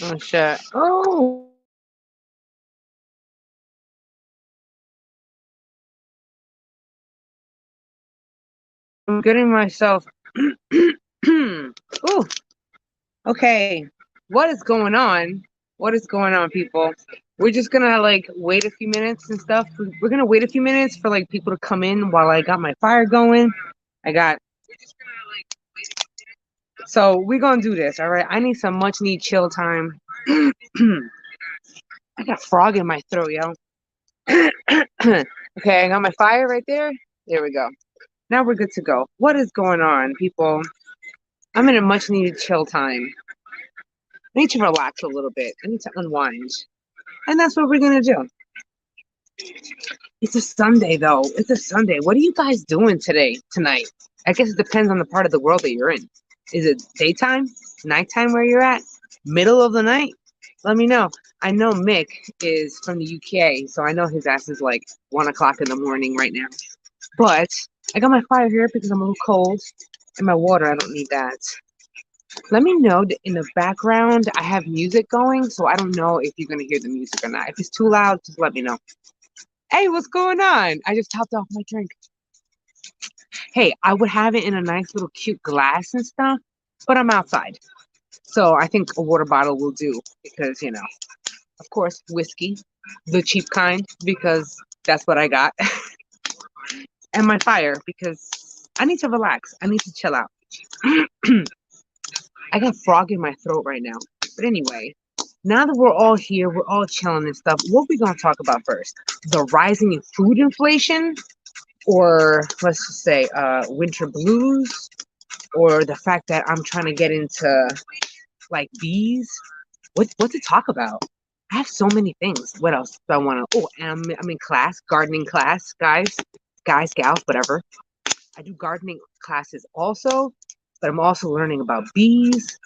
Oh shit. Oh, I'm getting myself. Ooh. Okay. What is going on? What is going on, people? We're just gonna like wait a few minutes and stuff. We're gonna wait a few minutes for like people to come in while I got my fire going. I got. So we're gonna do this, all right? I need some much need chill time. I got frog in my throat, yo. Okay, I got my fire right there. There we go. Now we're good to go. What is going on, people? I'm in a much needed chill time. I need to relax a little bit. I need to unwind. And that's what we're gonna do. It's a Sunday though. It's a Sunday. What are you guys doing tonight? I guess it depends on the part of the world that you're in. Is it daytime? Nighttime where you're at? Middle of the night? Let me know. I know Mick is from the UK, so I know his ass is like 1 o'clock in the morning right now. But I got my fire here because I'm a little cold. And my water, I don't need that. Let me know that in the background I have music going, so I don't know if you're gonna hear the music or not. If it's too loud, just let me know. Hey, what's going on? I just topped off my drink. Hey, I would have it in a nice little cute glass and stuff, but I'm outside. So I think a water bottle will do because, of course, whiskey, the cheap kind, because that's what I got. And my fire because I need to relax. I need to chill out. I got frog in my throat right now. But anyway, now that we're all here, we're all chilling and stuff, what are we going to talk about first? The rising in food inflation? Or let's just say winter blues? Or the fact that I'm trying to get into like bees? What to talk about? I have so many things. What else do I want to? Oh, and I'm in class, gardening class, guys, gals, whatever. I do gardening classes also, but I'm also learning about bees.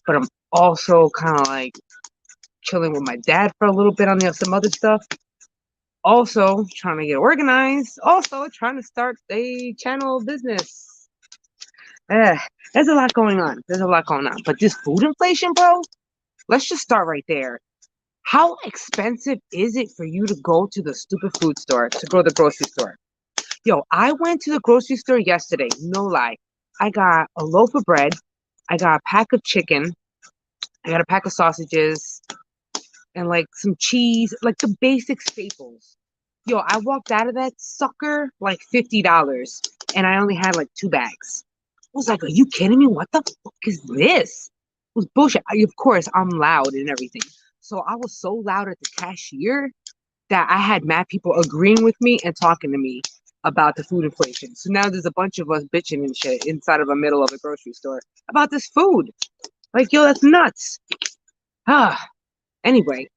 But I'm also kind of like chilling with my dad for a little bit on some other stuff. Also trying to get organized. Also trying to start a channel business. There's a lot going on. There's a lot going on. But this food inflation, bro, let's just start right there. How expensive is it for you to go to the stupid food store, to go to the grocery store? Yo, I went to the grocery store yesterday, no lie. I got a loaf of bread, I got a pack of chicken, I got a pack of sausages, and like some cheese, like the basic staples. Yo, I walked out of that sucker like $50, and I only had like 2 bags. I was like, are you kidding me? What the fuck is this? It was bullshit. Of course, I'm loud and everything. So I was so loud at the cashier that I had mad people agreeing with me and talking to me about the food inflation. So now there's a bunch of us bitching and shit inside of the middle of a grocery store about this food. Like, yo, that's nuts. Anyway,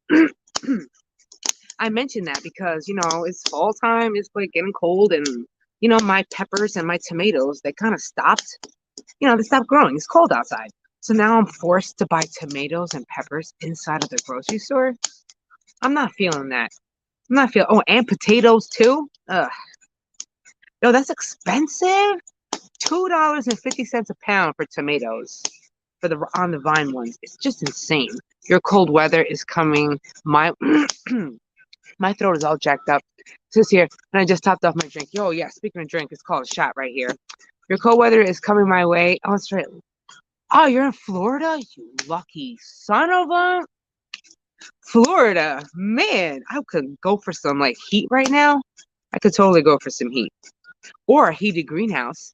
I mentioned that because, it's fall time, it's like getting cold, and, my peppers and my tomatoes, they kind of stopped, they stopped growing. It's cold outside. So now I'm forced to buy tomatoes and peppers inside of the grocery store. I'm not feeling that. Oh, and potatoes too? Ugh. Yo, that's expensive. $2.50 a pound for tomatoes for the on the vine ones. It's just insane. Your cold weather is coming. My my throat is all jacked up. This here, and I just topped off my drink. Yo, yeah, speaking of drink, it's called a shot right here. Your cold weather is coming my way. Oh, that's right. Oh, you're in Florida? You lucky son of a Florida. Man, I could go for some like heat right now. I could totally go for some heat. Or a heated greenhouse.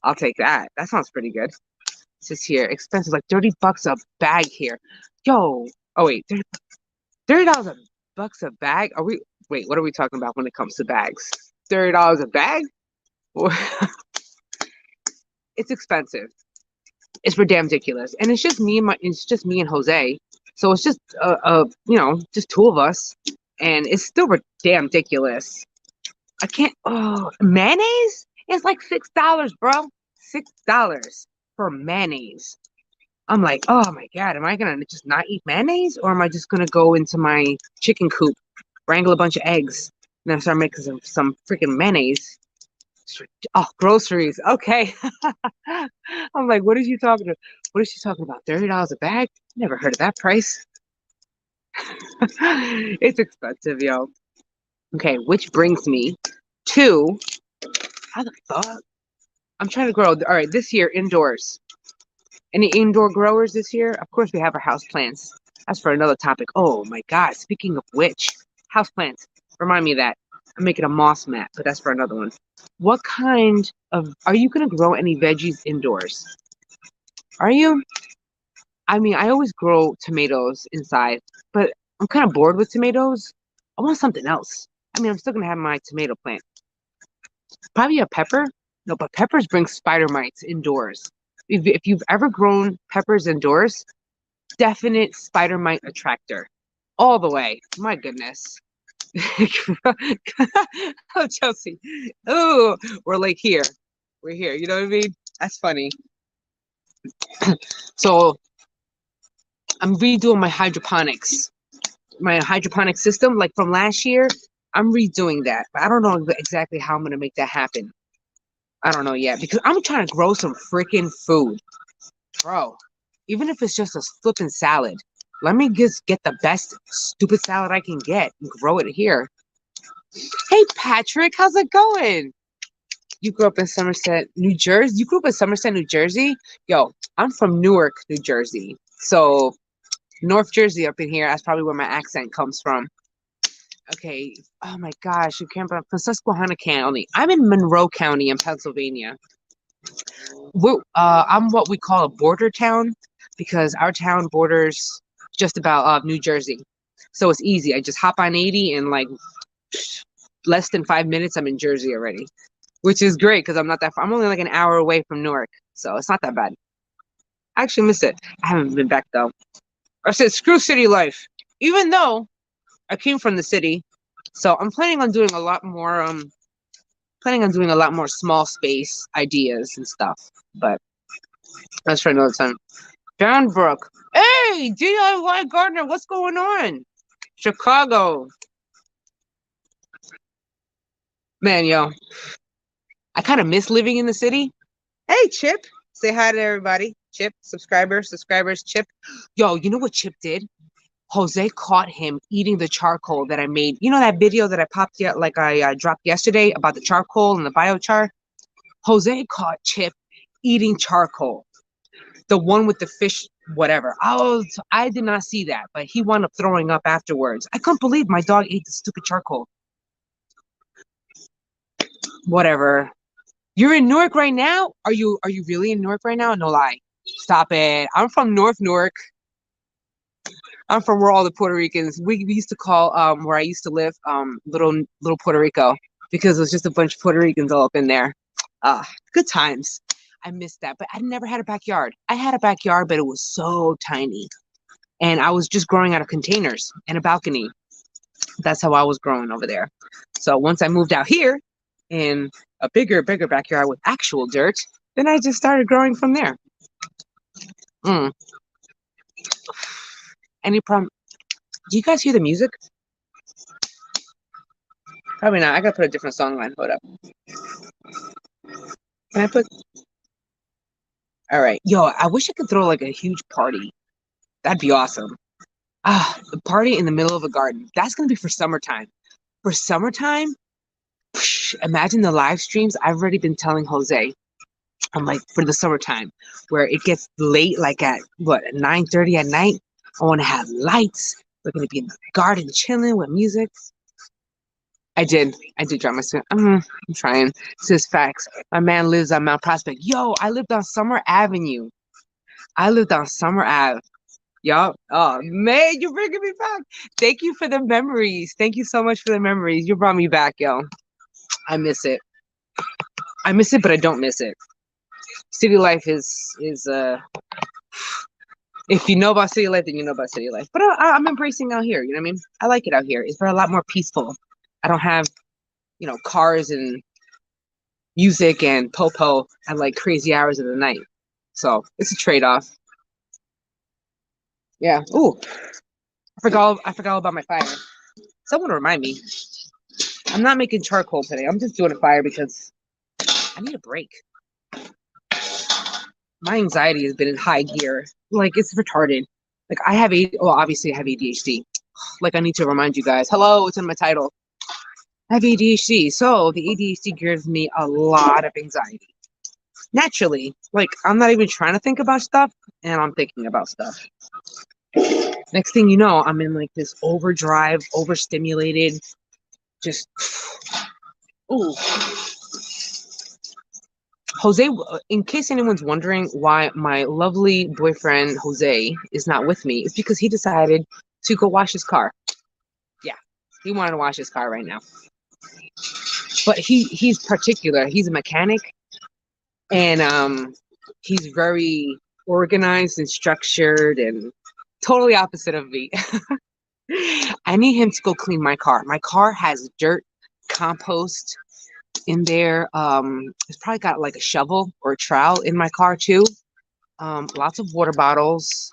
I'll take that. That sounds pretty good. It's just here. Expensive, like $30 a bag here. Yo. Oh wait, $30 a bucks a bag? What are we talking about when it comes to bags? $30 a bag? It's expensive. It's for damn ridiculous. And it's just me and Jose. So it's just just two of us. And it's still damn ridiculous. I can't. Oh, mayonnaise? It's like $6, bro. $6 for mayonnaise. I'm like, oh my God, am I gonna just not eat mayonnaise, or am I just gonna go into my chicken coop, wrangle a bunch of eggs, and then start making some freaking mayonnaise? Oh, groceries. Okay. I'm like, what is you talking about? What is she talking about? $30 a bag? Never heard of that price. It's expensive, yo. Okay, which brings me to how the fuck? I'm trying to grow. All right, this year indoors. Any indoor growers this year? Of course, we have our house plants. That's for another topic. Oh my God! Speaking of which, house plants. Remind me of that. I'm making a moss mat, but that's for another one. What kind of are you gonna grow any veggies indoors? Are you? I mean, I always grow tomatoes inside, but I'm kind of bored with tomatoes. I want something else. I mean, I'm still gonna have my tomato plant. Probably a pepper. No, but peppers bring spider mites indoors. If you've ever grown peppers indoors, definite spider mite attractor. All the way. My goodness. Oh, Chelsea. Oh, we're like here. We're here. You know what I mean? That's funny. So I'm redoing my hydroponic system, like from last year. I'm redoing that, but I don't know exactly how I'm gonna make that happen. I don't know yet because I'm trying to grow some freaking food, bro. Even if it's just a flipping salad, let me just get the best stupid salad I can get and grow it here. Hey, Patrick, how's it going? You grew up in Somerset, New Jersey. You grew up in Somerset, New Jersey. Yo, I'm from Newark, New Jersey. So North Jersey up in here. That's probably where my accent comes from. Okay. Oh my gosh, you can't from Susquehanna County. I'm in Monroe County in Pennsylvania. I'm what we call a border town because our town borders just about New Jersey. So it's easy. I just hop on 80 and like less than 5 minutes, I'm in Jersey already, which is great because I'm not that far. I'm only like an hour away from Newark, so it's not that bad. I actually miss it. I haven't been back though. I said, screw city life. Even though I came from the city, so I'm planning on doing a lot more. Planning on doing a lot more small space ideas and stuff. But that's for another time. Downbrook. Hey, DIY gardener, what's going on? Chicago. Man, yo, I kind of miss living in the city. Hey, Chip. Say hi to everybody. Chip, subscribers, Chip. Yo, you know what Chip did? Jose caught him eating the charcoal that I made. You know that video that I popped yet, like I dropped yesterday about the charcoal and the biochar? Jose caught Chip eating charcoal. The one with the fish, whatever. I did not see that, but he wound up throwing up afterwards. I couldn't believe my dog ate the stupid charcoal. Whatever. You're in Newark right now? Are you really in Newark right now? No lie. Stop it. I'm from North Newark. I'm from where all the Puerto Ricans we used to call where I used to live little Puerto Rico because it was just a bunch of Puerto Ricans all up in there. Good times. I missed that, but I never had a backyard. I had a backyard, but it was so tiny. And I was just growing out of containers and a balcony. That's how I was growing over there. So once I moved out here in a bigger backyard with actual dirt, then I just started growing from there. Mm. Any problem? Do you guys hear the music? Probably not. I gotta put a different song line. Hold up. Can I put? All right. Yo, I wish I could throw like a huge party. That'd be awesome. The party in the middle of a garden. That's gonna be for summertime. For summertime, imagine the live streams. I've already been telling Jose. I'm like for the summertime, where it gets late, like at what 9:30 at night. I want to have lights. We're gonna be in the garden chilling with music. I did drop my screen. I'm trying. Says facts. My man lives on Mount Prospect. Yo, I lived on Summer Avenue. I lived on Summer Ave. Yup. Oh man, you're bringing me back. Thank you for the memories. Thank you so much for the memories. You brought me back, yo. I miss it. I miss it, but I don't miss it. City life is if you know about city life, then you know about city life. But I'm embracing out here. You know what I mean? I like it out here. It's very a lot more peaceful. I don't have, cars and music and popo at like crazy hours of the night. So it's a trade-off. Yeah. Ooh, I forgot all about my fire. Someone remind me. I'm not making charcoal today. I'm just doing a fire because I need a break. My anxiety has been in high gear. Like, it's retarded. Like, obviously I have ADHD. Like, I need to remind you guys. Hello, it's in my title. I have ADHD. So, the ADHD gives me a lot of anxiety. Naturally. Like, I'm not even trying to think about stuff, and I'm thinking about stuff. Next thing you know, I'm in, like, this overdrive, overstimulated, just... Ooh. Jose, in case anyone's wondering why my lovely boyfriend Jose is not with me, it's because he decided to go wash his car. Yeah, he wanted to wash his car right now. But he's particular. He's a mechanic, and he's very organized and structured and totally opposite of me. I need him to go clean my car. My car has dirt, compost in there. It's probably got like a shovel or a trowel in my car too. Lots of water bottles.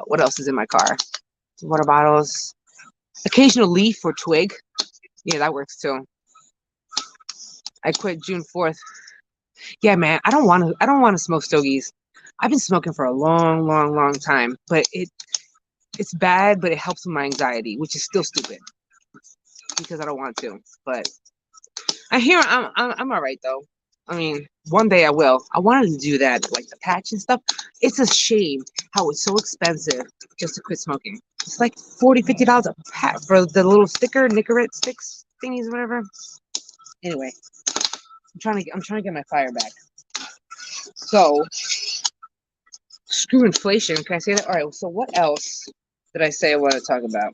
What else is in my car? Water bottles. Occasional leaf or twig. Yeah, that works too. I quit June 4th. Yeah, man, I don't want to smoke stogies. I've been smoking for a long, long, long time, but it's bad, but it helps with my anxiety, which is still stupid because I don't want to. But I'm all right though. I mean, one day I will. I wanted to do that, like the patch and stuff. It's a shame how it's so expensive just to quit smoking. It's like $40-$50 a pack for the little Nicorette sticks thingies, whatever. Anyway, I'm trying to get my fire back. So, screw inflation. Can I say that? All right. So, what else did I say I want to talk about?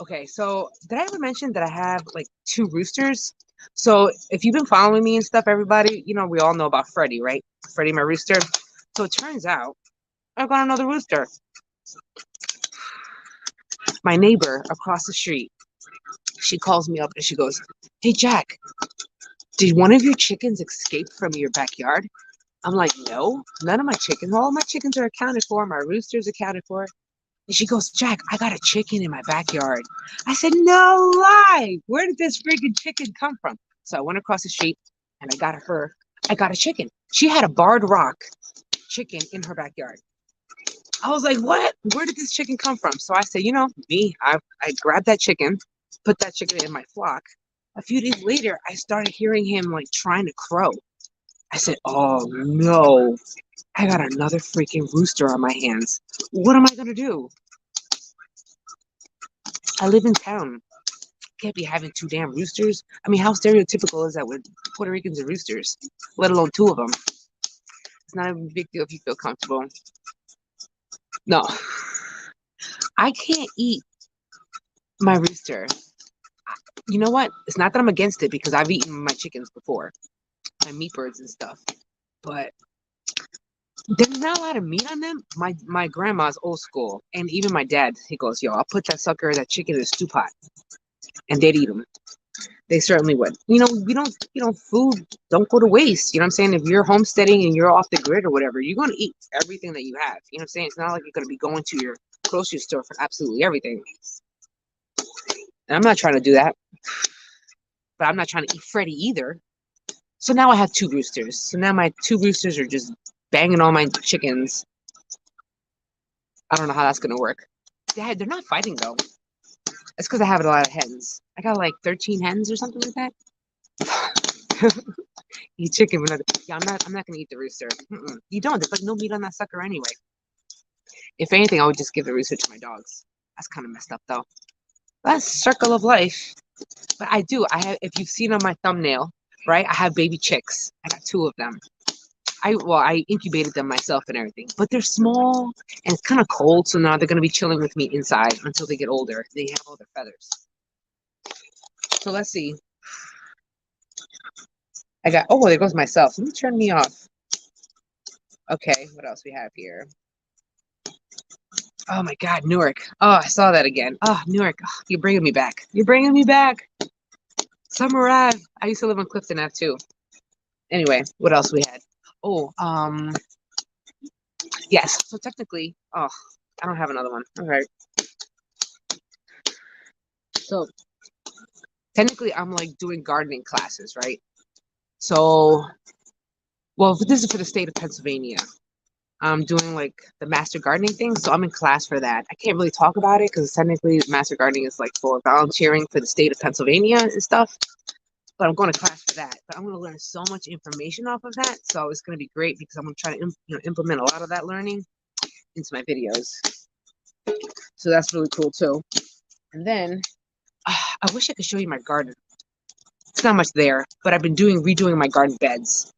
Okay. So, did I ever mention that I have like 2 roosters? So, if you've been following me and stuff, everybody, we all know about Freddie, right? Freddie, my rooster. So, it turns out I've got another rooster. My neighbor across the street, she calls me up and she goes, "Hey, Jack, did one of your chickens escape from your backyard?" I'm like, "No, none of my chickens. All my chickens are accounted for. My rooster's accounted for." And she goes, "Jack, I got a chicken in my backyard." I said, "No lie. Where did this freaking chicken come from?" So I went across the street and I got a chicken. She had a barred rock chicken in her backyard. I was like, "What? Where did this chicken come from?" So I said, I grabbed that chicken, put that chicken in my flock. A few days later, I started hearing him like trying to crow. I said, "Oh no, I got another freaking rooster on my hands. What am I going to do? I live in town. Can't be having 2 damn roosters. I mean, how stereotypical is that with Puerto Ricans and roosters, let alone 2 of them? It's not a big deal if you feel comfortable." No, I can't eat my rooster. You know what? It's not that I'm against it because I've eaten my chickens before, my meat birds and stuff. But there's not a lot of meat on them. My grandma's old school, and even my dad, he goes, "Yo, I'll put that chicken in a stew pot," and they'd eat them. They certainly would. Food don't go to waste. You know what I'm saying? If you're homesteading and you're off the grid or whatever, you're going to eat everything that you have. You know what I'm saying? It's not like you're going to be going to your grocery store for absolutely everything. And I'm not trying to do that. But I'm not trying to eat Freddy either. So now I have 2 roosters. So now my 2 roosters are just banging on my chickens. I don't know how that's going to work. They're not fighting, though. It's because I have a lot of hens. I got like 13 hens or something like that. Eat chicken. Yeah, I'm not going to eat the rooster. You don't. There's like no meat on that sucker anyway. If anything, I would just give the rooster to my dogs. That's kind of messed up, though. That's circle of life. But I do. If you've seen on my thumbnail, right? I have baby chicks. I got 2 of them. I incubated them myself and everything, but they're small and it's kind of cold, so now they're gonna be chilling with me inside until they get older. They have all their feathers. So let's see. There goes myself. Let me turn me off. Okay, what else we have here? Oh my God, Newark. Oh, I saw that again. Oh, Newark. Oh, you're bringing me back. You're bringing me back. Summer Ave. I used to live on Clifton Ave too. Anyway, what else we had? Oh, yes. So technically, I don't have another one. All right. So technically, I'm like doing gardening classes, right? So, well, this is for the state of Pennsylvania. I'm doing like the master gardening thing, so I'm in class for that. I can't really talk about it because technically master gardening is like for volunteering for the state of Pennsylvania and stuff. But I'm going to class for that. But I'm going to learn so much information off of that, so it's going to be great because I'm going to try to implement a lot of that learning into my videos. So that's really cool too. And then I wish I could show you my garden. It's not much there, but I've been redoing my garden beds.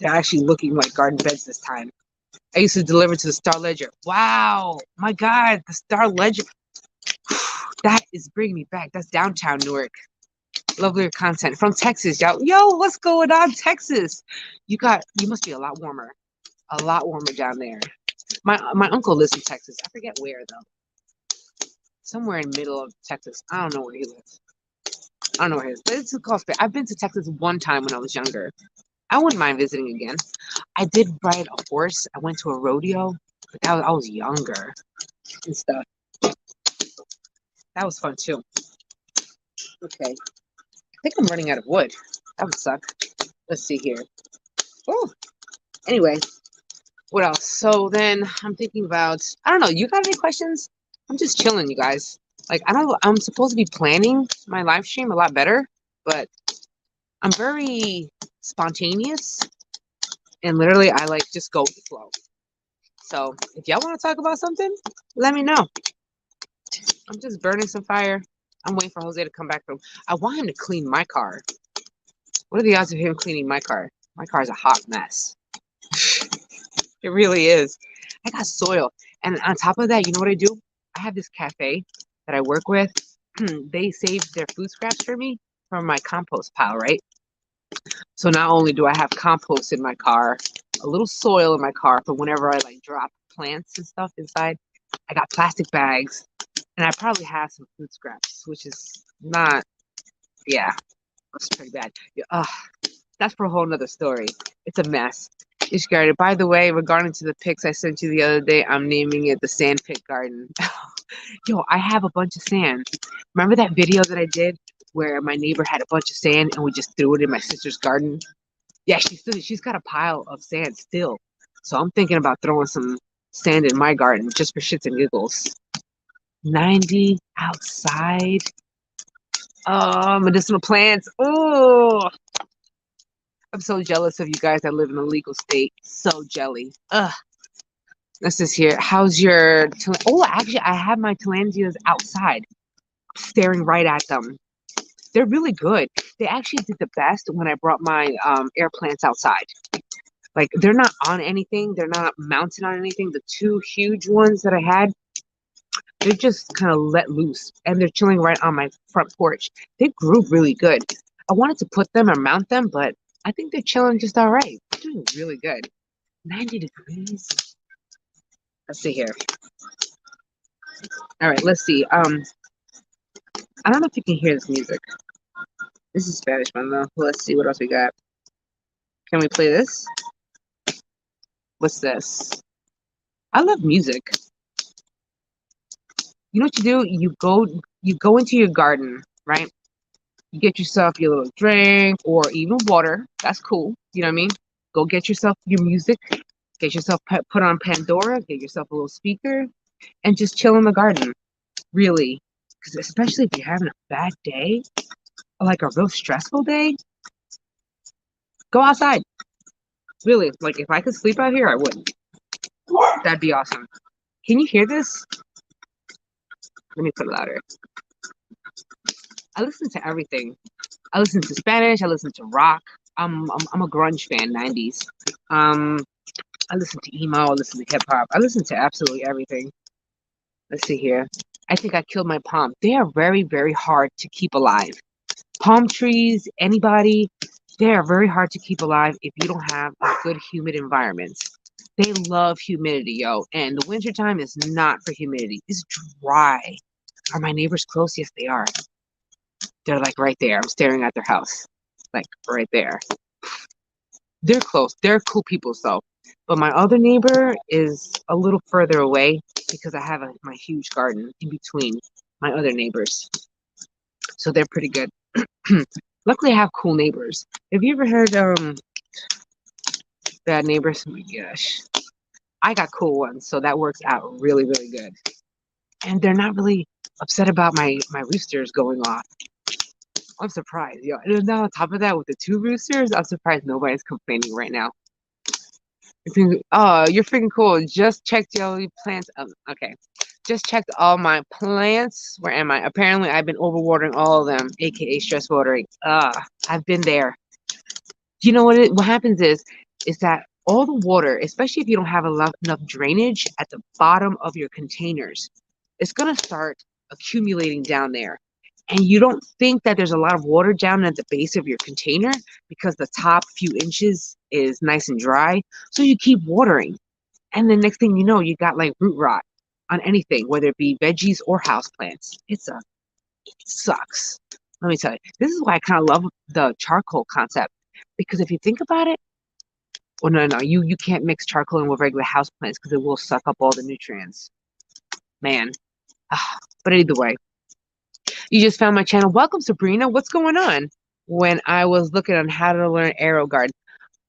They're actually looking like garden beds this time. I used to deliver to the Star Ledger. Wow, my God, the Star Ledger. That is bringing me back. That's downtown Newark. Lovelier content from Texas, y'all. Yo, what's going on, Texas? You must be a lot warmer down there. My uncle lives in Texas. I forget where though. Somewhere in the middle of Texas. I don't know where he lives. I don't know where he is, but it's close. I've been to Texas one time when I was younger. I wouldn't mind visiting again. I did ride a horse. I went to a rodeo, but I was younger and stuff. That was fun too. Okay. I think I'm running out of wood. That would suck. Let's see here. Oh, anyway, what else? So then I'm thinking about, I don't know, you got any questions? I'm just chilling, you guys. Like, I'm supposed to be planning my live stream a lot better, but I'm very spontaneous and literally I like just go with the flow. So if y'all want to talk about something, let me know. I'm just burning some fire. I'm waiting for Jose to come back from. I want him to clean my car. What are the odds of him cleaning my car? My car is a hot mess. It really is. I got soil. And on top of that, you know what I do? I have this cafe that I work with. They save their food scraps for me from my compost pile, right? So not only do I have compost in my car, a little soil in my car for whenever I like drop plants and stuff inside, I got plastic bags and I probably have some food scraps, which is not, yeah, that's pretty bad. Yeah, that's for a whole nother story. It's a mess. You're scared. By the way, regarding to the pics I sent you the other day, I'm naming it the Sand Pit Garden. Yo, I have a bunch of sand. Remember that video that I did where my neighbor had a bunch of sand and we just threw it in my sister's garden? Yeah, she's got a pile of sand still. So I'm thinking about throwing some sand in my garden just for shits and giggles. 90 outside. Oh, medicinal plants. Oh, I'm so jealous of you guys that live in a legal state. So jelly. Ugh. This is here. How's your... Oh, actually, I have my tillandsias outside, staring right at them. They're really good. They actually did the best when I brought my air plants outside. Like, they're not on anything. They're not mounted on anything. The two huge ones that I had, they're just kind of let loose. And they're chilling right on my front porch. They grew really good. I wanted to put them or mount them, but I think they're chilling just all right. They're doing really good. 90 degrees. Let's see here. All right, let's see. I don't know if you can hear this music. This is Spanish one though. Let's see what else we got. Can we play this? What's this? I love music. You know what you do? You go into your garden, right? You get yourself your little drink or even water. That's cool. You know what I mean? Go get yourself your music. Get yourself put on Pandora. Get yourself a little speaker, and just chill in the garden. Really, because especially if you're having a bad day or like a real stressful day, go outside. Really, like if I could sleep out here, I would. That'd be awesome. Can you hear this? Let me put it louder. I listen to everything. I listen to Spanish. I listen to rock. I'm a grunge fan, 90s. I listen to emo. I listen to hip hop. I listen to absolutely everything. Let's see here. I think I killed my palm. They are very, very hard to keep alive. Palm trees, anybody, they are very hard to keep alive if you don't have a good humid environment. They love humidity, yo. And the wintertime is not for humidity. It's dry. Are my neighbors close? Yes, they are. They're like right there. I'm staring at their house. Like right there. They're close. They're cool people, though. But my other neighbor is a little further away because I have my huge garden in between my other neighbors. So they're pretty good. Luckily, I have cool neighbors. Have you ever heard bad neighbors? Oh my gosh, I got cool ones, so that works out really, really good. And they're not really upset about my roosters going off. I'm surprised, yo. And then on top of that, with the two roosters, I'm surprised nobody's complaining right now. Oh, you're freaking cool. Just checked your plants. Okay. Just checked all my plants. Where am I? Apparently, I've been overwatering all of them, aka stress watering. I've been there. You know what happens is that all the water, especially if you don't have enough drainage at the bottom of your containers, it's gonna start accumulating down there. And you don't think that there's a lot of water down at the base of your container because the top few inches is nice and dry. So you keep watering. And the next thing you know, you got like root rot on anything, whether it be veggies or houseplants. It sucks. Let me tell you. This is why I kind of love the charcoal concept. Because if you think about it, well, no, you can't mix charcoal in with regular houseplants because it will suck up all the nutrients. Man. But either way, you just found my channel. Welcome, Sabrina. What's going on? When I was looking on how to learn AeroGarden,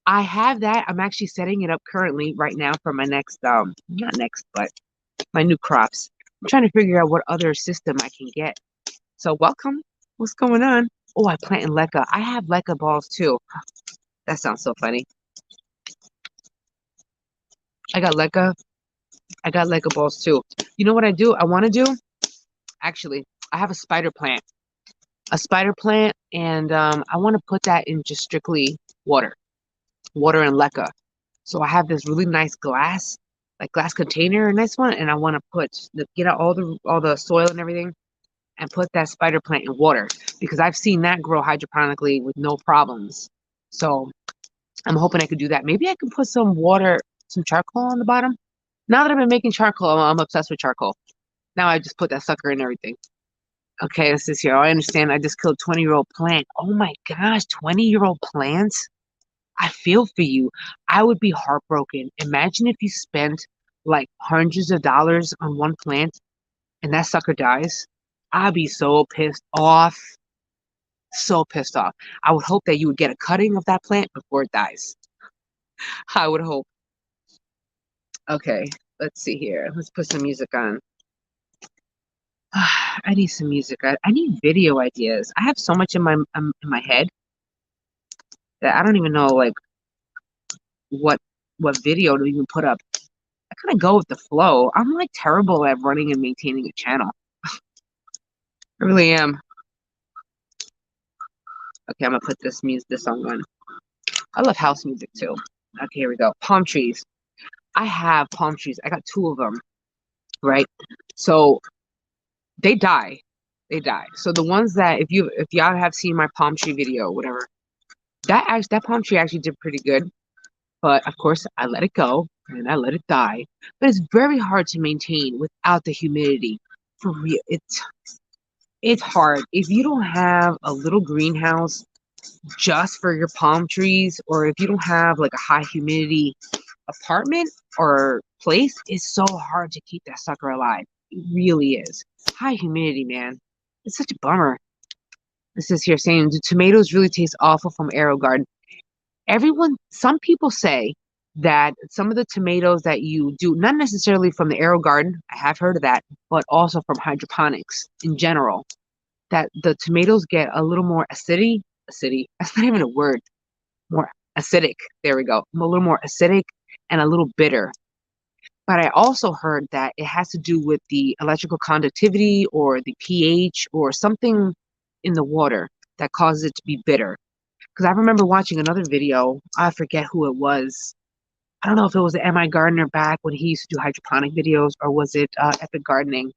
I have that. I'm actually setting it up currently right now for my next, not next, but my new crops. I'm trying to figure out what other system I can get. So welcome. What's going on? Oh, I plant in leca. I have leca balls too. That sounds so funny. I got leca. I got leca balls too. You know what I do? I want to do? Actually, I have a spider plant. A spider plant, and I want to put that in just strictly water and leca. So I have this really nice glass, like glass container, a nice one, and I want to get out all the soil and everything, and put that spider plant in water because I've seen that grow hydroponically with no problems. So I'm hoping I could do that. Maybe I can put some water, some charcoal on the bottom. Now that I've been making charcoal, I'm obsessed with charcoal. Now I just put that sucker in everything. Okay, this is here. I understand. I just killed 20-year-old plant. Oh my gosh, 20-year-old plants. I feel for you. I would be heartbroken. Imagine if you spent like hundreds of dollars on one plant and that sucker dies. I'd be so pissed off. So pissed off. I would hope that you would get a cutting of that plant before it dies. I would hope. Okay, let's see here. Let's put some music on. I need some music. I need video ideas. I have so much in my head that I don't even know like what video to even put up. I kind of go with the flow. I'm like terrible at running and maintaining a channel. I really am. Okay, I'm gonna put this song on. I love house music too. Okay, here we go. Palm trees. I have palm trees. I got 2 of them, right? So they die. They die. So the ones that if y'all have seen my palm tree video, whatever, that palm tree actually did pretty good. But of course, I let it go and I let it die. But it's very hard to maintain without the humidity. For real, it's hard. If you don't have a little greenhouse just for your palm trees, or if you don't have like a high humidity apartment or place, it's so hard to keep that sucker alive. It really is. High humidity, man. It's such a bummer. This is here saying, do tomatoes really taste awful from AeroGarden? Some people say that some of the tomatoes that you do, not necessarily from the AeroGarden, I have heard of that, but also from hydroponics in general, that the tomatoes get a little more acidity. That's not even a word. More acidic. There we go. A little more acidic and a little bitter. But I also heard that it has to do with the electrical conductivity or the pH or something in the water that causes it to be bitter. Because I remember watching another video. I forget who it was. I don't know if it was the M.I. Gardener back when he used to do hydroponic videos, or was it Epic Gardening?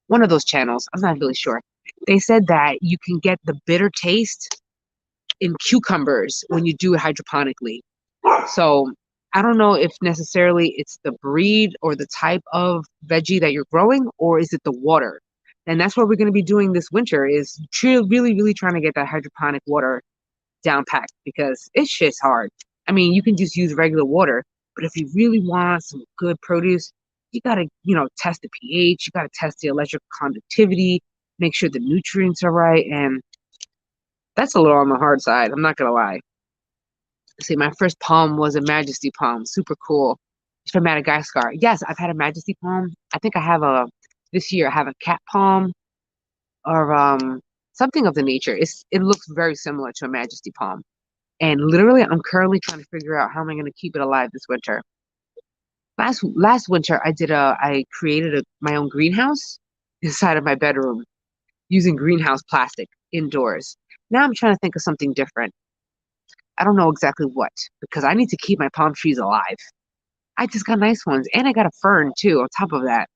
One of those channels. I'm not really sure. They said that you can get the bitter taste in cucumbers when you do it hydroponically. So I don't know if necessarily it's the breed or the type of veggie that you're growing, or is it the water? And that's what we're going to be doing this winter, is really, really trying to get that hydroponic water down packed, because it's shit's hard. I mean, you can just use regular water, but if you really want some good produce, you got to, test the pH, you got to test the electrical conductivity, make sure the nutrients are right, and That's a little on the hard side. I'm not gonna lie. See, my first palm was a Majesty palm. Super cool. It's from Madagascar. Yes, I've had a Majesty palm. I think I have this year I have a cat palm or something of the nature. It looks very similar to a Majesty palm. And literally, I'm currently trying to figure out how am I going to keep it alive this winter. Last winter, I created my own greenhouse inside of my bedroom using greenhouse plastic indoors. Now I'm trying to think of something different. I don't know exactly what because I need to keep my palm trees alive. I just got nice ones, and I got a fern too on top of that.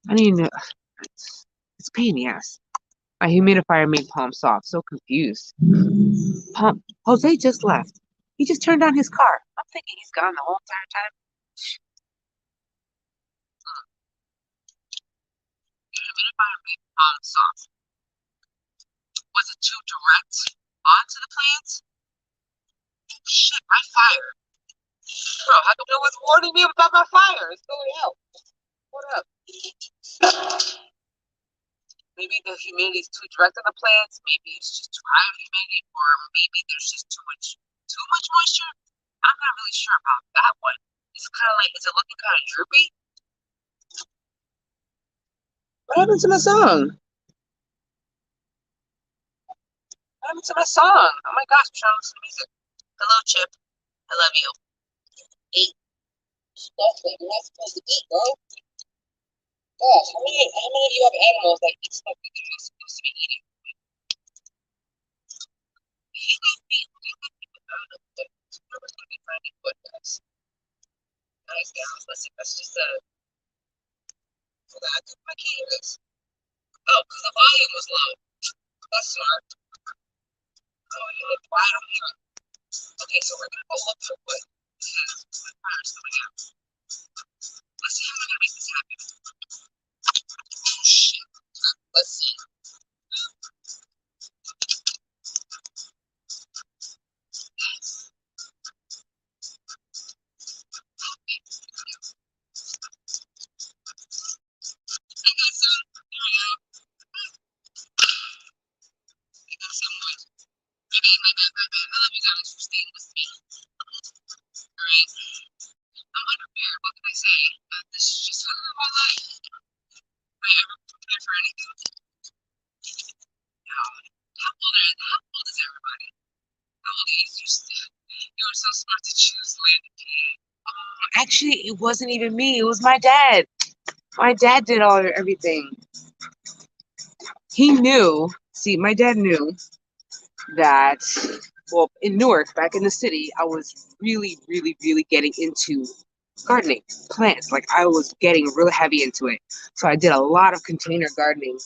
I mean, it's a pain in the ass. My humidifier made palm soft. So confused. Jose just left. He just turned on his car. I'm thinking he's gone the whole entire time. The humidifier made palm soft. Was it too direct onto the plants? Shit, my fire. Bro, how come no one's warning me about my fire? It's going out. What up? Maybe the humidity is too direct on the plants. Maybe it's just too high of humidity, or maybe there's just too much moisture. I'm not really sure about that one. It's kind of like, is it looking kind of droopy? What happened to my song? What happened to my song? Oh my gosh, I'm trying to listen to music. Hello, Chip. I love you. Eat. That's what you're not supposed to eat, bro. Gosh, how many of you have animals that eat stuff that you're not supposed to be eating? Nice gals. Let's just hold on, I took my keys. Oh, because the volume was low. That's smart. Oh, you look wide on here. Okay, so we're gonna go look for wood. Because the fire's coming out. Let's see how we're gonna make this happen. Oh shit. Let's see. I love you guys for staying with me. Alright. I'm unprepared. What can I say? This is just my life. Am I ever prepared for anything? No. How old is everybody? How old are you? You were so smart to choose land and kid. Actually, it wasn't even me. It was my dad. My dad did everything. He knew. See, my dad knew that, well, in Newark, back in the city, I was really, really, really getting into gardening, plants. Like I was getting really heavy into it. So I did a lot of container gardening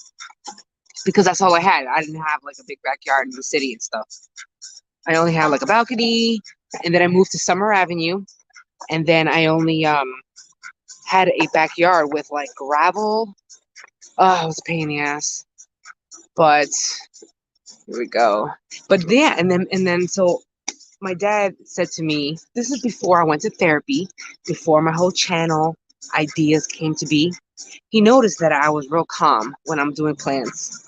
because that's all I had. I didn't have like a big backyard in the city and stuff. I only had like a balcony, and then I moved to Summer Avenue, and then I only had a backyard with like gravel. Oh, it was a pain in the ass. But here we go. But yeah, and then so my dad said to me, this is before I went to therapy, before my whole channel ideas came to be. He noticed that I was real calm when I'm doing plants,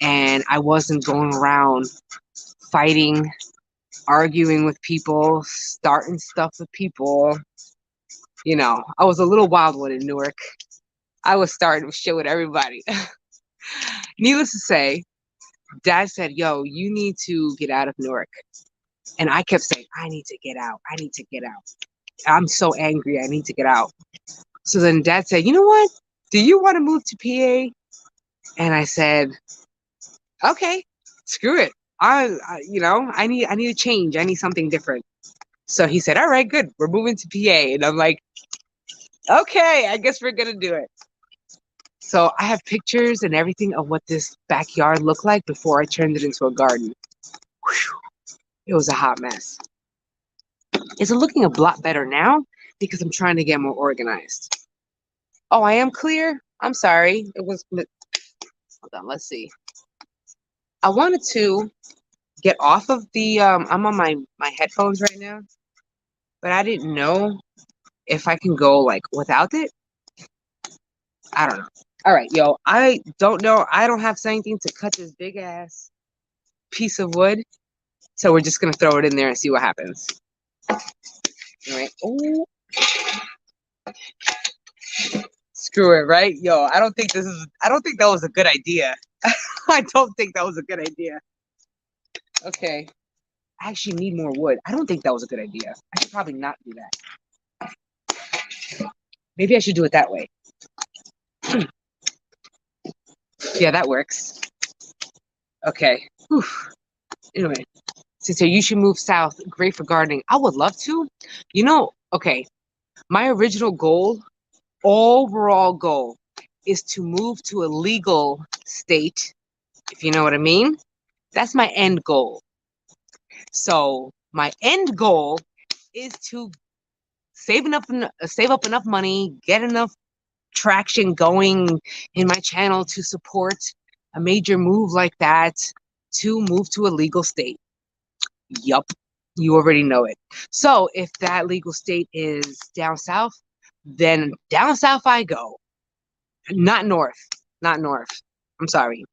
and I wasn't going around fighting, arguing with people, starting stuff with people. You know, I was a little wild one in Newark. I was starting shit with everybody. Needless to say, Dad said, yo, you need to get out of Newark. And I kept saying, I need to get out. I need to get out. I'm so angry. I need to get out. So then Dad said, you know what? Do you want to move to PA? And I said, okay, screw it. I need a change. I need something different. So he said, all right, good. We're moving to PA. And I'm like, okay, I guess we're going to do it. So I have pictures and everything of what this backyard looked like before I turned it into a garden. Whew. It was a hot mess. Is it looking a lot better now? Because I'm trying to get more organized. Oh, I am clear? I'm sorry. It was... Hold on, let's see. I wanted to get off of the... I'm on my headphones right now. But I didn't know if I can go, like, without it. I don't know. All right, yo. I don't know. I don't have anything to cut this big ass piece of wood. So we're just gonna throw it in there and see what happens. All right. Oh, screw it, right? Yo, I don't think that was a good idea. I don't think that was a good idea. Okay. I actually need more wood. I don't think that was a good idea. I should probably not do that. Maybe I should do it that way. Yeah, that works. Okay. Whew. Anyway, so you should move south. Great for gardening. I would love to. You know, okay. My original goal, overall goal, is to move to a legal state, if you know what I mean. That's my end goal. So my end goal is to save up enough money, get enough traction going in my channel to support a major move like that, to move to a legal state. Yup, you already know it. So if that legal state is down south, then down south I go. Not north. Not north. I'm sorry.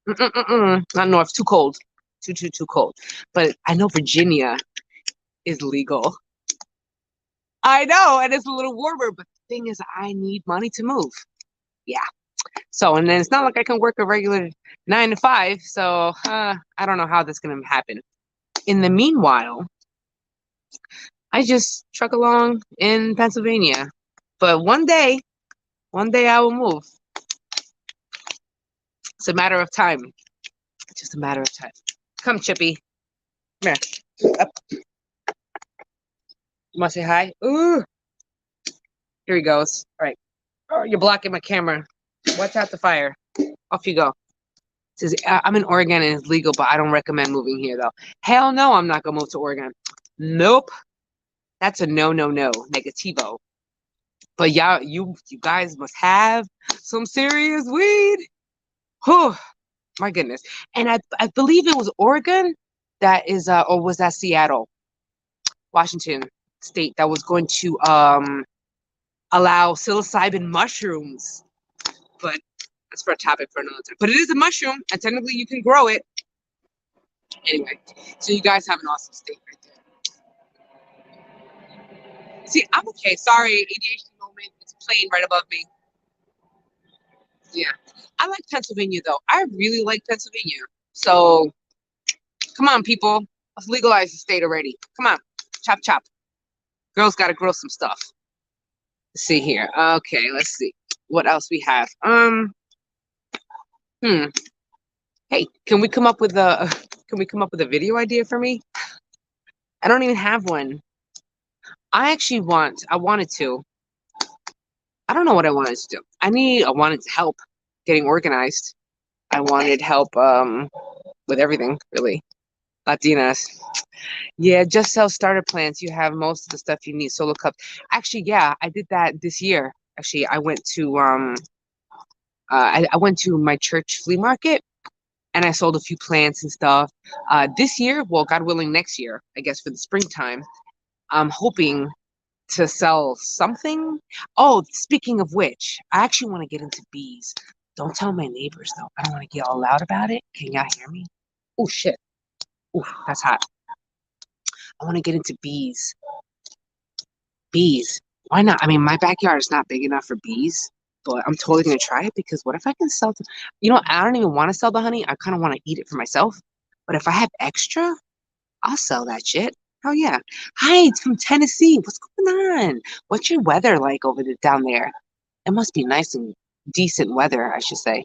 Not north. Too cold. Too cold. But I know Virginia is legal. I know, and it's a little warmer, but the thing is, I need money to move. Yeah. So, and then it's not like I can work a regular 9 to 5. So, I don't know how that's going to happen. In the meanwhile, I just truck along in Pennsylvania. But one day I will move. It's a matter of time. Just a matter of time. Come, Chippy. Come here. Up. You want to say hi? Ooh. Here he goes. All right. Oh, you're blocking my camera. Watch out the fire. Off you go. It says, I'm in Oregon and it's legal, but I don't recommend moving here, though. Hell no, I'm not going to move to Oregon. Nope. That's a no. Negativo. But y'all, you guys must have some serious weed. Whew. My goodness. And I believe it was Oregon that is, or was that Seattle, Washington State, that was going to allow psilocybin mushrooms. But that's for a topic for another time. But it is a mushroom, and technically you can grow it. Anyway, so you guys have an awesome state right there. See, I'm okay. Sorry, ADHD moment. It's playing right above me. Yeah. I like Pennsylvania, though. I really like Pennsylvania. So, come on, people. Let's legalize the state already. Come on. Chop, chop. Girls got to grow some stuff. Let's see here. Okay, let's see. What else we have? Hey, can we come up with a video idea for me? I don't even have one. I wanted to. I don't know what I wanted to do. I wanted to help getting organized. I wanted help with everything, really. Latinas. Yeah, just sell starter plants. You have most of the stuff you need. Solo cups. Actually, yeah, I did that this year. Actually, I went to I went to my church flea market and I sold a few plants and stuff. This year, well, God willing, next year, I guess for the springtime, I'm hoping to sell something. Oh, speaking of which, I actually want to get into bees. Don't tell my neighbors though. I don't want to get all loud about it. Can y'all hear me? Oh shit. Oh, that's hot. I want to get into bees. Bees. Why not? I mean, my backyard is not big enough for bees, but I'm totally gonna try it because what if I can sell the, I don't even want to sell the honey. I kind of want to eat it for myself. But if I have extra, I'll sell that shit. Oh yeah. Hi, it's from Tennessee. What's going on? What's your weather like down there? It must be nice and decent weather, I should say.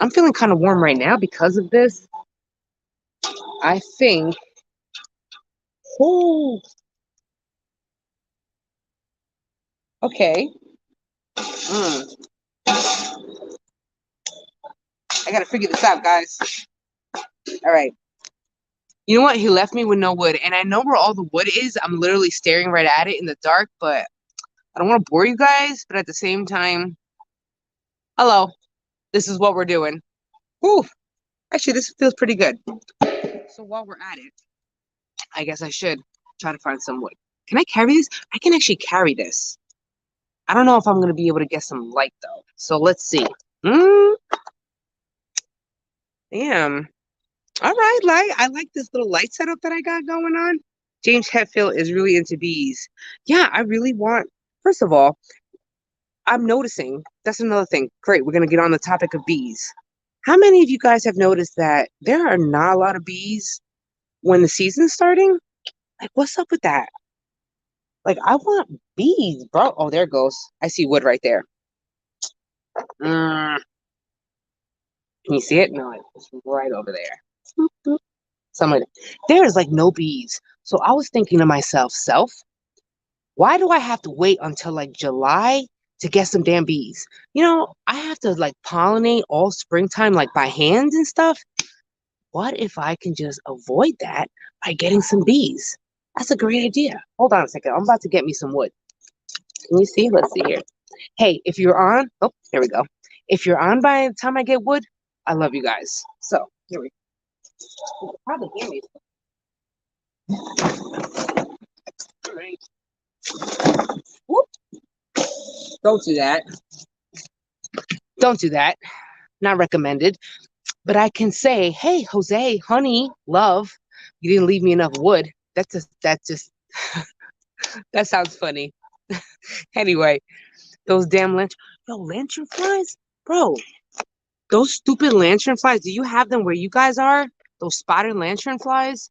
I'm feeling kind of warm right now because of this. I think. Oh. Okay. I gotta figure this out, guys. All right. You know what? He left me with no wood, and I know where all the wood is. I'm literally staring right at it in the dark, but I don't want to bore you guys. But at the same time, hello, this is what we're doing. Whew. Actually, this feels pretty good. So while we're at it, I guess I should try to find some wood. Can I carry this? I can actually carry this. I don't know if I'm going to be able to get some light, though. So let's see. Damn. All right, I like this little light setup that I got going on. James Hetfield is really into bees. Yeah, I really want, first of all, I'm noticing that's another thing. Great, we're gonna get on the topic of bees. How many of you guys have noticed that there are not a lot of bees when the season's starting? Like, what's up with that? Like, I want bees, bro. Oh, there it goes. I see wood right there. Mm, can you see it? No, it's right over there. Somewhere. There is like no bees. So I was thinking to myself, why do I have to wait until like July to get some damn bees? I have to like pollinate all springtime like by hand and stuff. What if I can just avoid that by getting some bees? That's a great idea. Hold on a second. I'm about to get me some wood. Can you see? Let's see here. Hey, if you're on, oh, here we go. If you're on by the time I get wood, I love you guys. So here we go. You can probably hear me. All right. Whoop. Don't do that. Don't do that. Not recommended. But I can say, hey, Jose, honey, love, you didn't leave me enough wood. That just that sounds funny. Anyway, those damn lantern flies, bro. Those stupid lantern flies. Do you have them where you guys are? Those spotted lantern flies.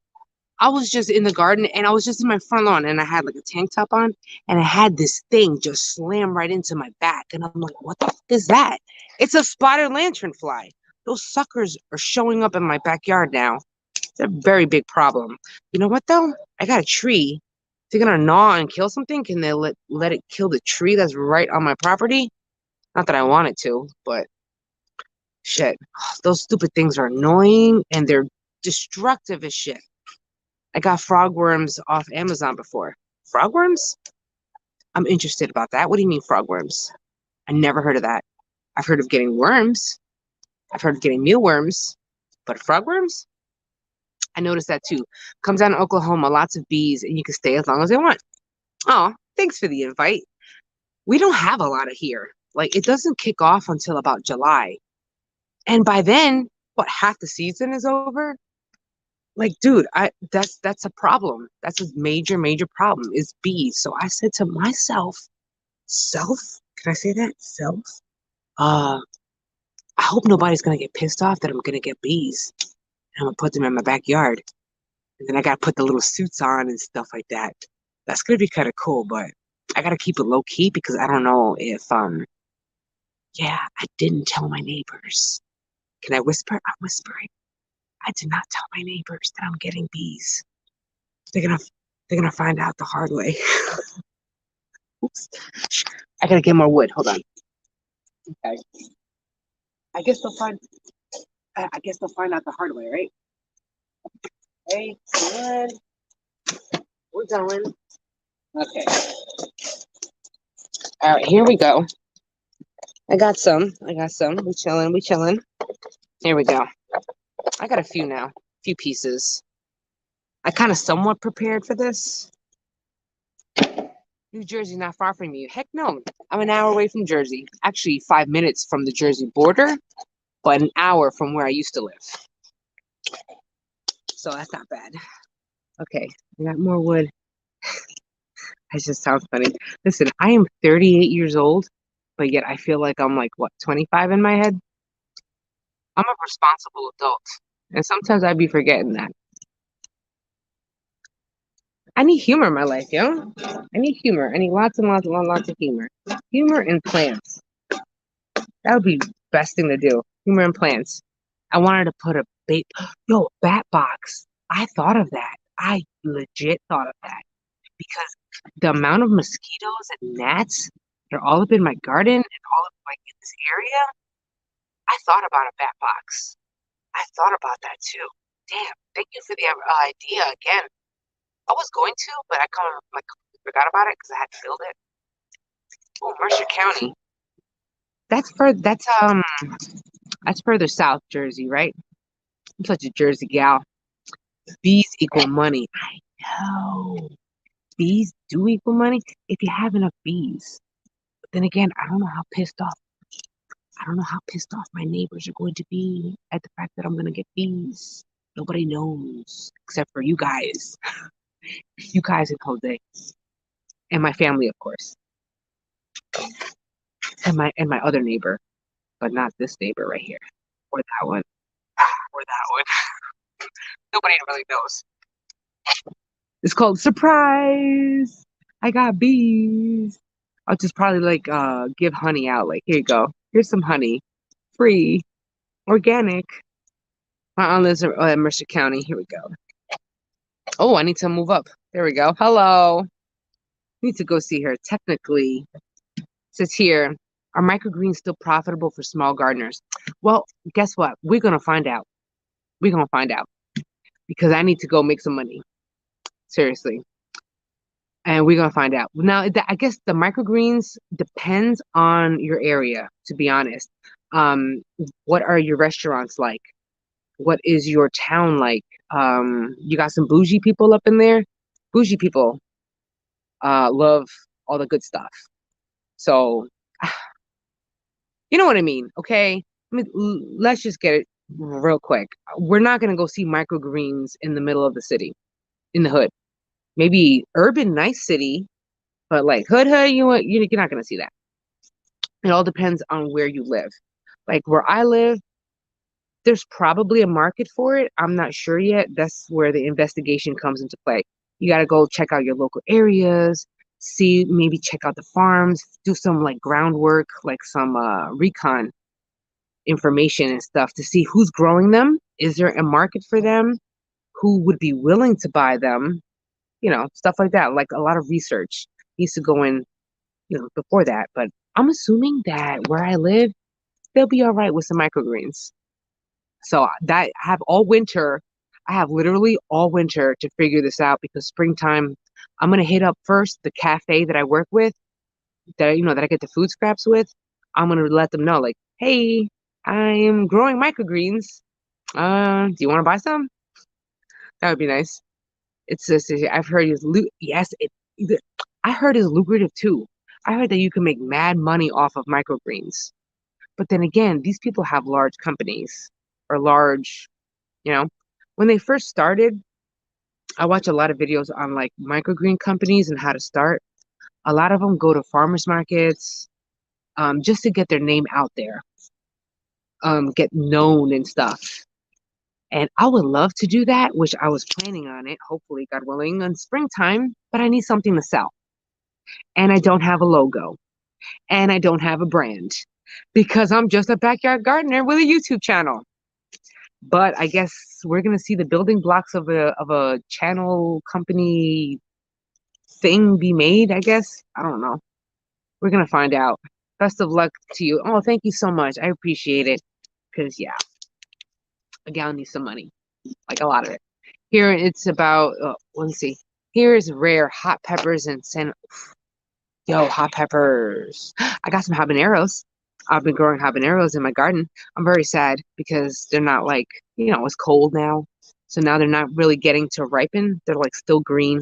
I was just in the garden and I was just in my front lawn and I had like a tank top on and I had this thing just slam right into my back. And I'm like, what the fuck is that? It's a spotted lantern fly. Those suckers are showing up in my backyard now. It's a very big problem. You know what though? I got a tree. If they're gonna gnaw and kill something, can they let it kill the tree that's right on my property? Not that I want it to, but shit. Those stupid things are annoying and they're destructive as shit. I got frogworms off Amazon before. Frogworms? I'm interested about that. What do you mean frogworms? I never heard of that. I've heard of getting worms. I've heard of getting mealworms, but frogworms? I noticed that too. Comes down to Oklahoma, lots of bees, and you can stay as long as they want. Oh, thanks for the invite. We don't have a lot of here. Like it doesn't kick off until about July. And by then, what, half the season is over? Like, dude, that's a problem. That's a major, major problem is bees. So I said to myself, self, can I say that? Self? Uh, I hope nobody's gonna get pissed off that I'm gonna get bees. I'm gonna put them in my backyard. And then I gotta put the little suits on and stuff like that. That's gonna be kind of cool, but I gotta keep it low key because I don't know if yeah, I didn't tell my neighbors. Can I whisper? I'm whispering. I did not tell my neighbors that I'm getting bees. They're gonna they're gonna find out the hard way. Oops. I gotta get more wood. Hold on. Okay. I guess they'll find I guess they'll find out the hard way, right? Hey, good. We're going. Okay. All right, here we go. I got some. We chilling. We chilling. Here we go. I got a few now. A few pieces. I kind of somewhat prepared for this. New Jersey, not far from you. Heck no. I'm an hour away from Jersey. Actually, 5 minutes from the Jersey border, but an hour from where I used to live. So that's not bad. Okay, I got more wood. That just sounds funny. Listen, I am 38 years old, but yet I feel like I'm like, what, 25 in my head? I'm a responsible adult. And sometimes I be forgetting that. I need humor in my life, yo. I need humor. I need lots and lots and lots of humor. Humor and plants. That would be the best thing to do. Humor and plants. I wanted to put a bait. Yo, bat box. I thought of that. I legit thought of that because the amount of mosquitoes and gnats that are all up in my garden and all up like in this area. I thought about a bat box. I thought about that too. Damn, thank you for the idea again. I was going to, but I kind of like forgot about it because I had to build it. Oh, Mercer County. That's further south Jersey, right? I'm such a Jersey gal. Bees equal money. I know. Bees do equal money if you have enough bees. But then again, I don't know how pissed off. I don't know how pissed off my neighbors are going to be at the fact that I'm gonna get bees. Nobody knows except for you guys. You guys and Jose. And my family, of course. And my other neighbor, but not this neighbor right here. Or that one. Or that one. Nobody really knows. It's called surprise. I got bees. I'll just probably like give honey out. Like, here you go. Here's some honey. Free. Organic. My aunt lives in Mercer County. Here we go. Oh, I need to move up. There we go. Hello. Need to go see her. Technically, it says here, are microgreens still profitable for small gardeners? Well, guess what? We're gonna find out. We're gonna find out because I need to go make some money. Seriously. And we're gonna find out. Now, I guess the microgreens depends on your area, to be honest. Um, what are your restaurants like? What is your town like? You got some bougie people up in there? Bougie people love all the good stuff. So, you know what I mean, okay? I mean, let's just get it real quick. We're not gonna go see microgreens in the middle of the city, in the hood. Maybe urban, nice city, but like hood, you're not gonna see that. It all depends on where you live. Like where I live, there's probably a market for it. I'm not sure yet. That's where the investigation comes into play. You got to go check out your local areas, see, maybe check out the farms, do some like groundwork, like some recon information and stuff to see who's growing them. Is there a market for them? Who would be willing to buy them? Stuff like that. Like a lot of research needs to go in, before that. But I'm assuming that where I live, they'll be all right with some microgreens. So that I have literally all winter to figure this out because springtime, I'm gonna hit up first the cafe that I work with, that I get the food scraps with. I'm gonna let them know, like, hey, I am growing microgreens. Do you want to buy some? That would be nice. It's just I've heard I heard it's lucrative too. I heard that you can make mad money off of microgreens. But then again, these people have large companies or large, you know, when they first started, I watch a lot of videos on like microgreen companies and how to start. A lot of them go to farmers markets, just to get their name out there, get known and stuff. And I would love to do that, which I was planning on it, hopefully, God willing, in springtime, but I need something to sell. And I don't have a logo. And I don't have a brand because I'm just a backyard gardener with a YouTube channel. But I guess we're gonna see the building blocks of a channel company thing be made, I guess. I don't know. We're gonna find out. Best of luck to you. Oh, thank you so much. I appreciate it. Because yeah, a gal needs some money. Like a lot of it. Here it's about let's see. Here is rare hot peppers and yo, hot peppers. I got some habaneros. I've been growing habaneros in my garden. I'm very sad because they're not like, it's cold now. So now they're not really getting to ripen. They're like still green.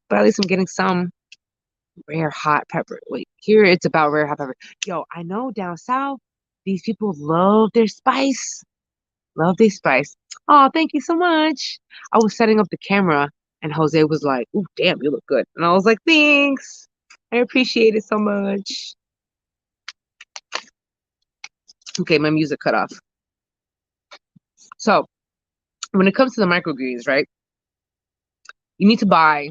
But at least I'm getting some rare hot pepper. Wait, here it's about rare hot pepper. Yo, I know down south, these people love their spice. Love their spice. Oh, thank you so much. I was setting up the camera and Jose was like, "Ooh, damn, you look good." And I was like, "Thanks. I appreciate it so much." Okay, my music cut off. So when it comes to the microgreens, right? You need to buy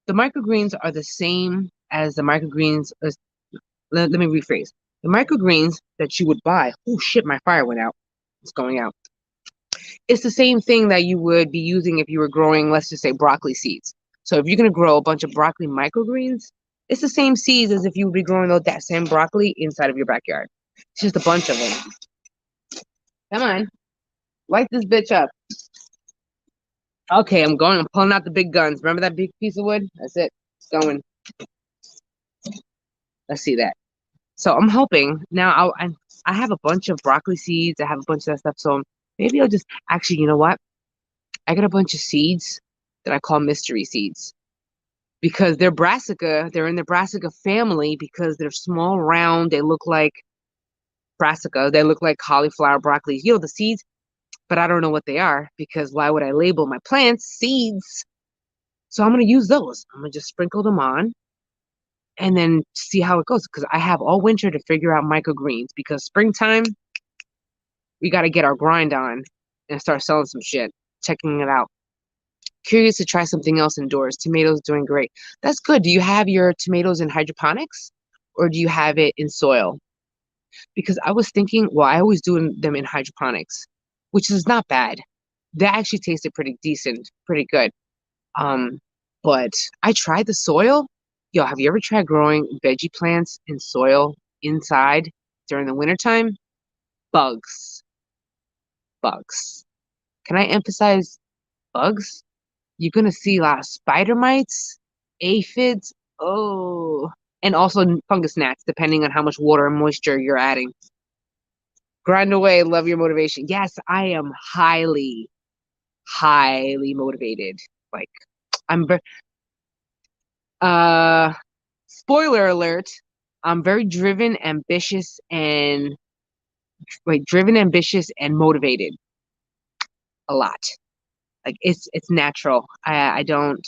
the microgreens are the same as the microgreens. Let me rephrase. The microgreens that you would buy. Oh shit, my fire went out. It's going out. It's the same thing that you would be using if you were growing, let's just say, broccoli seeds. So if you're gonna grow a bunch of broccoli microgreens, it's the same seeds as if you would be growing that same broccoli inside of your backyard. It's just a bunch of them. Come on, light this bitch up. Okay, I'm pulling out the big guns. Remember that big piece of wood? That's it. It's going. Let's see that. So I'm hoping now I have a bunch of broccoli seeds. I have a bunch of that stuff. So maybe I'll just actually, you know what? I got a bunch of seeds that I call mystery seeds because they're brassica. They're in the brassica family because they're small, round. They look like brassica. They look like cauliflower, broccoli. The seeds. but I don't know what they are because why would I label my plants seeds? So I'm going to use those. I'm going to just sprinkle them on and then see how it goes because I have all winter to figure out microgreens because springtime, we got to get our grind on and start selling some shit, checking it out. Curious to try something else indoors. Tomatoes doing great. That's good. Do you have your tomatoes in hydroponics or do you have it in soil? Because I was thinking, well, I always do them in hydroponics, which is not bad. That actually tasted pretty decent, pretty good. Um, but I tried the soil. Yo, have you ever tried growing veggie plants in soil inside during the wintertime? Bugs. Bugs. Can I emphasize bugs? You're gonna see a lot of spider mites, aphids, oh, and also fungus gnats, depending on how much water and moisture you're adding. Grind away, love your motivation. Yes, I am highly, highly motivated. Like I'm very spoiler alert, I'm very driven, ambitious, and driven, ambitious, and motivated a lot. Like it's natural. I don't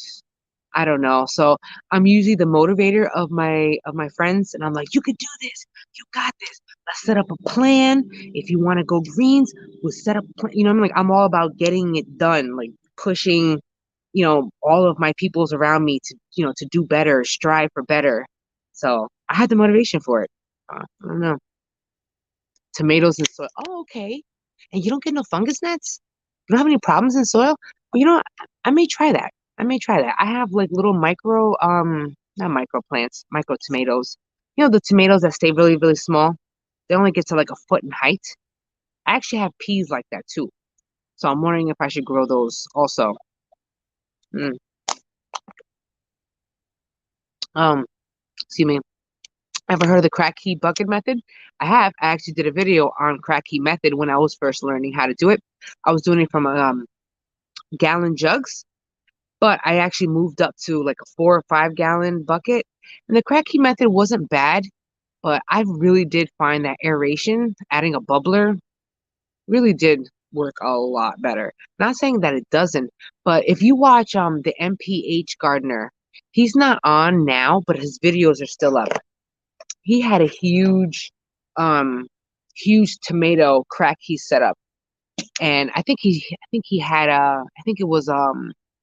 know. So I'm usually the motivator of my friends, and I'm like, you could do this. You got this. Let's set up a plan. If you want to go greens, we'll set up a plan. You know, I'm all about getting it done, like pushing, all of my peoples around me to, to do better, strive for better. So I had the motivation for it. I don't know. Tomatoes and soil. Oh, okay. And you don't get no fungus gnats? You don't have any problems in soil? Well, I may try that. I may try that. I have like little micro, not micro plants, micro tomatoes. You know, the tomatoes that stay really, really small. They only get to like a foot in height. I actually have peas like that too. So I'm wondering if I should grow those also. Mm. Um, Excuse me. Ever heard of the crack key bucket method? I have. I actually did a video on crack key method when I was first learning how to do it. I was doing it from gallon jugs, but I actually moved up to like a 4 or 5 gallon bucket. And the crack key method wasn't bad, but I really did find that aeration, adding a bubbler, really did work a lot better. Not saying that it doesn't, but if you watch the MPH gardener, he's not on now, but his videos are still up. He had a huge tomato crack he set up, and I think he had I think it was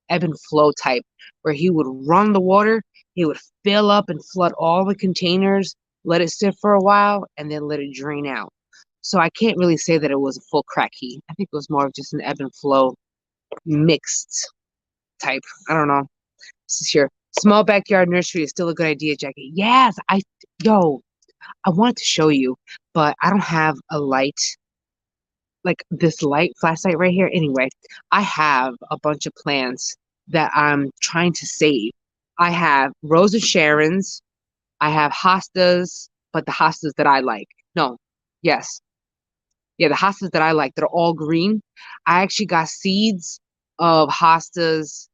ebb and flow type where he would run the water, he would fill up and flood all the containers, let it sit for a while, and then let it drain out. So I can't really say that it was a full crack heat. I think it was more of just an ebb and flow mixed type. I don't know. This is here. Small backyard nursery is still a good idea, Jackie. Yes, I wanted to show you, but I don't have a light, like this light flashlight right here. Anyway, I have a bunch of plants that I'm trying to save. I have Rose of Sharon's, I have hostas, but the hostas that I like. No, yes. Yeah, the hostas that I like, they're all green. I actually got seeds of hostas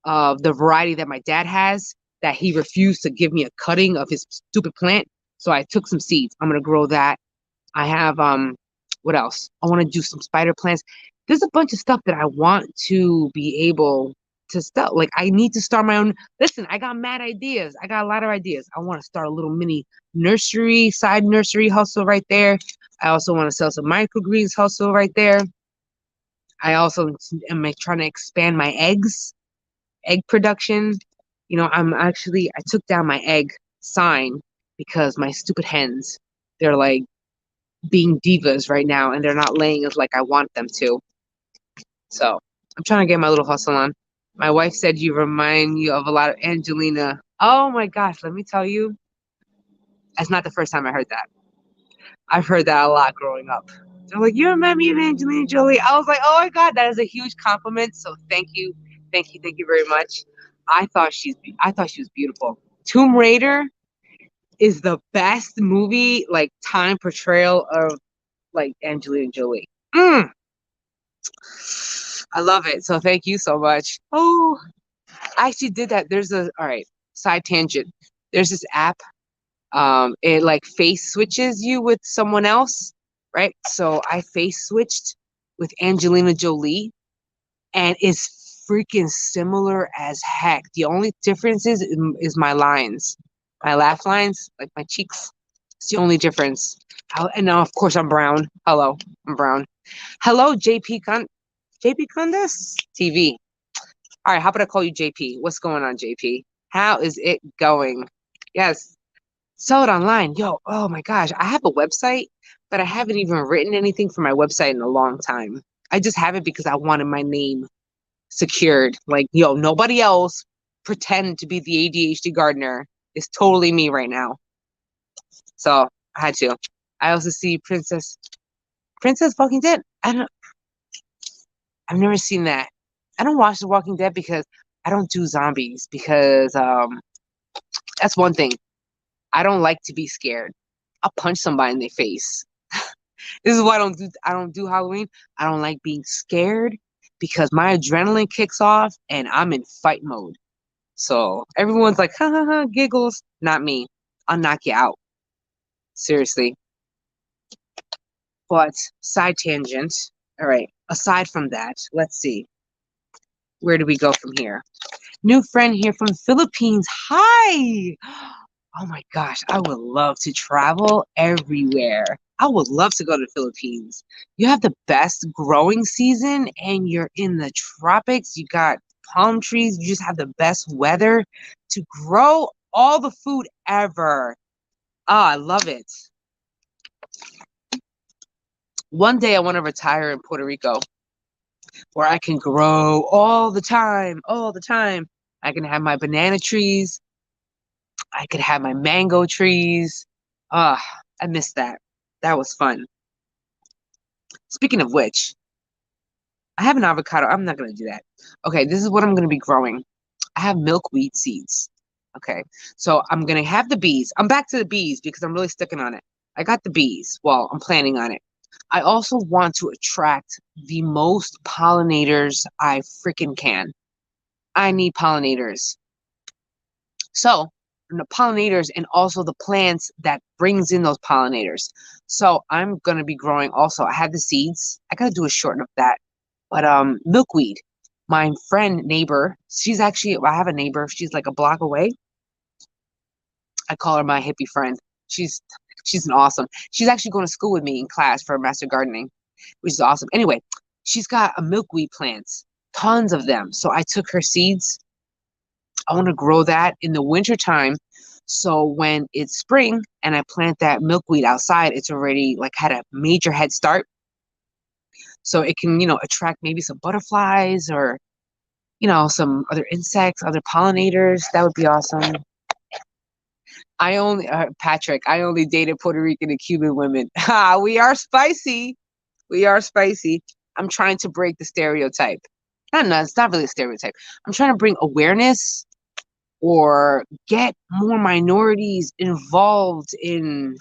of the variety that my dad has that he refused to give me a cutting of his stupid plant. So I took some seeds. I'm gonna grow that. I have what else? I want to do some spider plants. There's a bunch of stuff that I want to be able to start. Like I need to start my own. Listen, I got mad ideas. I got a lot of ideas. I want to start a little mini nursery, side nursery hustle right there. I also want to sell some microgreens hustle right there. I also am trying to expand my egg production. I took down my egg sign because my stupid hens, they're like being divas right now and they're not laying as like I want them to. So I'm trying to get my little hustle on. My wife said you remind you of a lot of Angelina. Oh my gosh, let me tell you, that's not the first time I heard that. I've heard that a lot growing up. They're like, you remind me of Angelina Jolie. I was like, oh my God, that is a huge compliment. So thank you. Thank you very much. I thought she was beautiful. Tomb Raider is the best movie, like time portrayal of like Angelina Jolie. I love it. So thank you so much. Oh, I actually did that. All right, side tangent. There's this app. It like face switches you with someone else, right? So I face switched with Angelina Jolie, and it's freaking similar as heck. The only difference is my lines, my laugh lines, like my cheeks. It's the only difference. And now, of course, I'm brown. Hello, I'm brown. Hello, JP Condes TV. All right, how about I call you JP? What's going on, JP? How is it going? Yes, sell it online. Yo, oh my gosh, I have a website, but I haven't even written anything for my website in a long time. I just have it because I wanted my name secured. Like, yo, nobody else pretend to be the ADHD gardener. It's totally me right now. So I had to. I also see Princess Walking Dead. I've never seen that. I don't watch The Walking Dead because I don't do zombies because that's one thing. I don't like to be scared. I'll punch somebody in their face. This is why I don't do Halloween. I don't like being scared because my adrenaline kicks off and I'm in fight mode. So everyone's like, ha ha ha, giggles. Not me. I'll knock you out. Seriously. But side tangent. All right. Aside from that, let's see. Where do we go from here? New friend here from the Philippines. Hi. Oh my gosh, I would love to travel everywhere. I would love to go to the Philippines. You have the best growing season and you're in the tropics. You got palm trees. You just have the best weather to grow all the food ever. Ah, I love it. One day I want to retire in Puerto Rico where I can grow all the time, all the time. I can have my banana trees. I could have my mango trees. Ah, I missed that. That was fun. Speaking of which, I have an avocado. I'm not going to do that. Okay, this is what I'm going to be growing. I have milkweed seeds. Okay, so I'm going to have the bees. I'm back to the bees because I'm really sticking on it. I got the bees. Well, I'm planning on it. I also want to attract the most pollinators I freaking can. I need pollinators. So the pollinators and also the plants that brings in those pollinators. So I'm gonna be growing also. I have the seeds. I gotta do a short of that. But milkweed. My friend neighbor, I have a neighbor, she's like a block away. I call her my hippie friend. She's an awesome. She's actually going to school with me in class for master gardening, which is awesome. Anyway, she's got a milkweed plants, tons of them. So I took her seeds. I want to grow that in the winter time. So when it's spring and I plant that milkweed outside, it's already like had a major head start. So it can, attract maybe some butterflies or, some other insects, other pollinators. That would be awesome. Patrick, I only dated Puerto Rican and Cuban women. We are spicy. We are spicy. I'm trying to break the stereotype. No, it's not really a stereotype. I'm trying to bring awareness or get more minorities involved in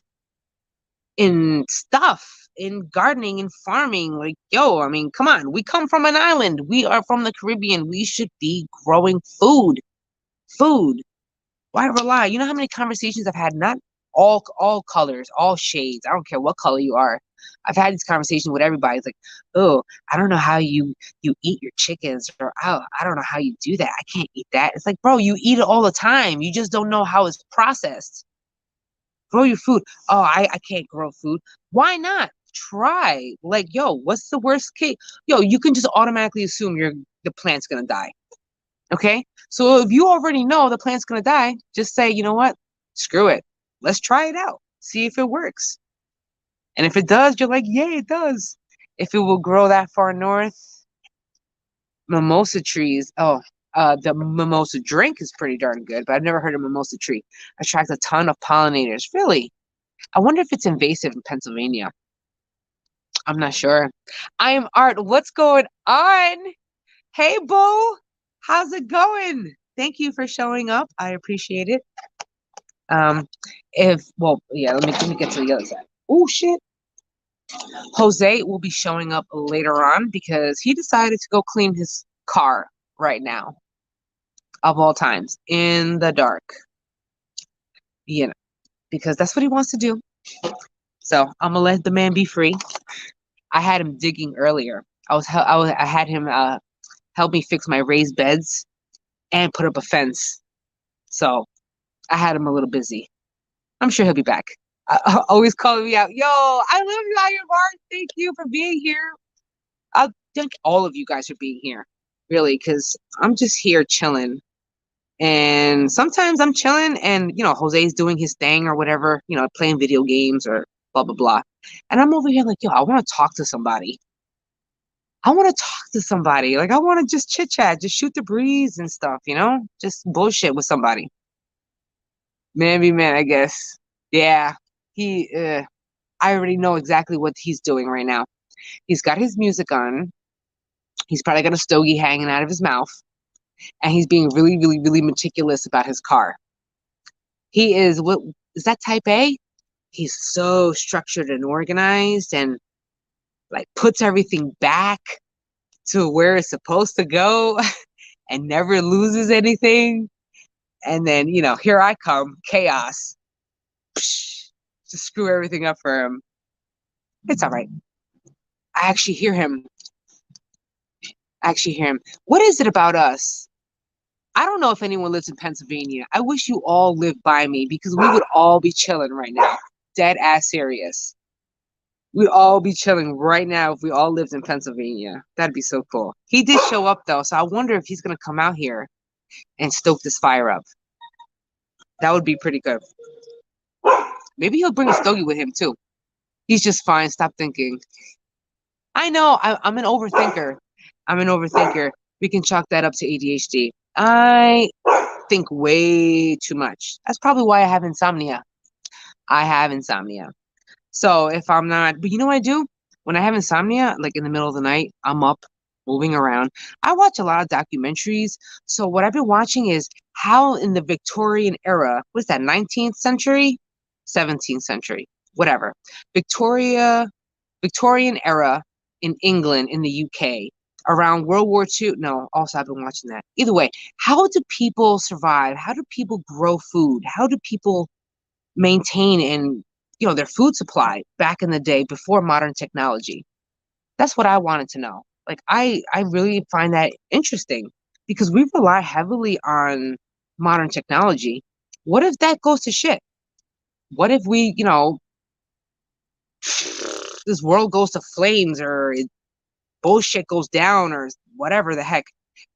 stuff, in gardening and farming. Like, yo, I mean, come on. We come from an island. We are from the Caribbean. We should be growing food. Food. Why rely? You know how many conversations I've had, not all colors, all shades. I don't care what color you are. I've had these conversations with everybody. It's like, oh, I don't know how you eat your chickens, or oh, I don't know how you do that. I can't eat that. It's like, bro, you eat it all the time. You just don't know how it's processed. Grow your food. Oh, I can't grow food. Why not? Try. Like, yo, what's the worst case? Yo, you can just automatically assume the plant's gonna die. Okay? So if you already know the plant's gonna die, just say, you know what? Screw it. Let's try it out. See if it works. And if it does, you're like, yay, it does. If it will grow that far north, mimosa trees. Oh, the mimosa drink is pretty darn good, but I've never heard of mimosa tree. Attracts a ton of pollinators. Really? I wonder if it's invasive in Pennsylvania. I'm not sure. I am Art. What's going on? Hey, Boo. How's it going? Thank you for showing up. I appreciate it. Let me get to the other side. Oh, shit. Jose will be showing up later on because he decided to go clean his car right now, of all times, in the dark. Because that's what he wants to do. So I'm gonna let the man be free. I had him digging earlier. I had him help me fix my raised beds and put up a fence. So I had him a little busy. I'm sure he'll be back. Always calling me out. Yo, I love you, Iron Bart. Thank you for being here. I thank all of you guys for being here, really, because I'm just here chilling. And sometimes I'm chilling and, Jose's doing his thing or whatever, playing video games or blah, blah, blah. And I'm over here like, yo, I want to talk to somebody. I want to talk to somebody. Like, I want to just chit chat, just shoot the breeze and stuff, just bullshit with somebody. Man be man, I guess. Yeah, I already know exactly what he's doing right now. He's got his music on. He's probably got a stogie hanging out of his mouth. And he's being really, really, really meticulous about his car. He is, what is that, type A? He's so structured and organized and like puts everything back to where it's supposed to go and never loses anything. And then, here I come, chaos. Psh, to screw everything up for him. It's all right. I actually hear him. What is it about us? I don't know if anyone lives in Pennsylvania. I wish you all lived by me because we would all be chilling right now. Dead ass serious. We'd all be chilling right now if we all lived in Pennsylvania. That'd be so cool. He did show up though, so I wonder if he's gonna come out here and stoke this fire up. That would be pretty good. Maybe he'll bring a stogie with him too. He's just fine. Stop thinking. I know. I'm an overthinker. We can chalk that up to ADHD. I think way too much. That's probably why I have insomnia. So if I'm not, but you know what I do? When I have insomnia, like in the middle of the night, I'm up, moving around. I watch a lot of documentaries. So what I've been watching is how in the Victorian era, what is that, 19th century? 17th century, whatever. Victorian era in England, in the UK, around World War II. No, also I've been watching that. Either way, how do people survive? How do people grow food? How do people maintain and their food supply back in the day before modern technology? That's what I wanted to know. Like I really find that interesting because we rely heavily on modern technology. What if that goes to shit? What if we, this world goes to flames or bullshit goes down or whatever the heck,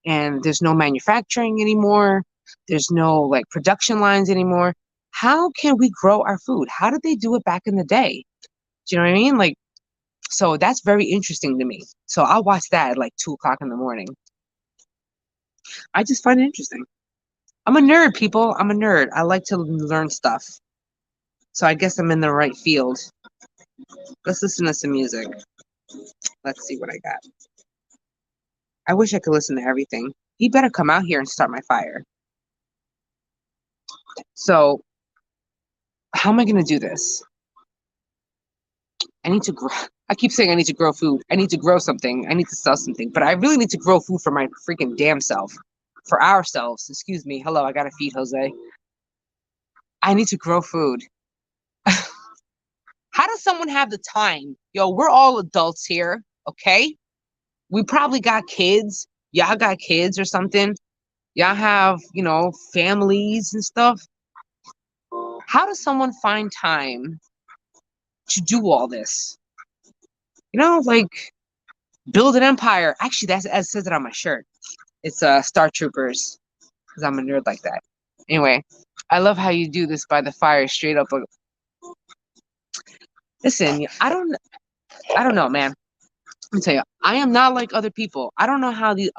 and there's no manufacturing anymore, there's no like production lines anymore? How can we grow our food? How did they do it back in the day? Do you know what I mean? Like, so that's very interesting to me. So I'll watch that at like 2 o'clock in the morning. I just find it interesting. I'm a nerd, people. I'm a nerd. I like to learn stuff. So I guess I'm in the right field. Let's listen to some music. Let's see what I got. I wish I could listen to everything. He better come out here and start my fire. So how am I going to do this? I need to grow. I keep saying I need to grow food. I need to grow something. I need to sell something. But I really need to grow food for my freaking damn self. For ourselves. Excuse me. Hello, I got to feed Jose. I need to grow food. How does someone have the time? Yo, we're all adults here, okay? We probably got kids. Y'all got kids or something. Y'all have, families and stuff. How does someone find time to do all this? Like build an empire. Actually, that's as says it on my shirt. It's Star Troopers, because I'm a nerd like that. Anyway, I love how you do this by the fire, straight up. Listen, I don't know, man. Let me tell you, I am not like other people. I don't know how these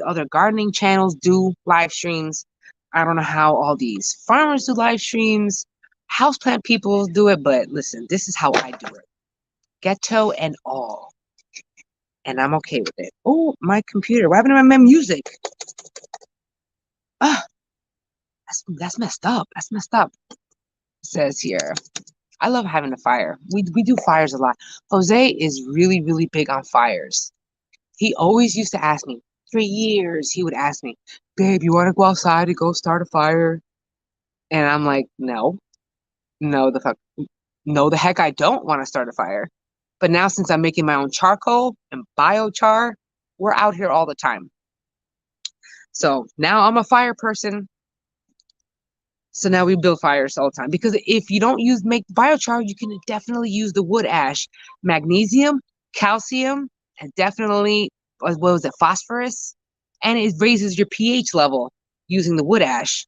other gardening channels do live streams. I don't know how all these farmers do live streams. Houseplant people do it, but listen, this is how I do it. Ghetto and all. And I'm okay with it. Oh, my computer. What happened to my music? Ah, that's messed up. That's messed up. It says here. I love having a fire. We do fires a lot. Jose is really, really big on fires. He always used to ask me, for years, he would ask me, babe, you want to go outside to go start a fire? And I'm like, no, the heck I don't want to start a fire. But now since I'm making my own charcoal and biochar, we're out here all the time. So now I'm a fire person. So now we build fires all the time. Because if you don't make biochar, you can definitely use the wood ash. Magnesium, calcium, and definitely, what was it, phosphorus? And it raises your pH level using the wood ash.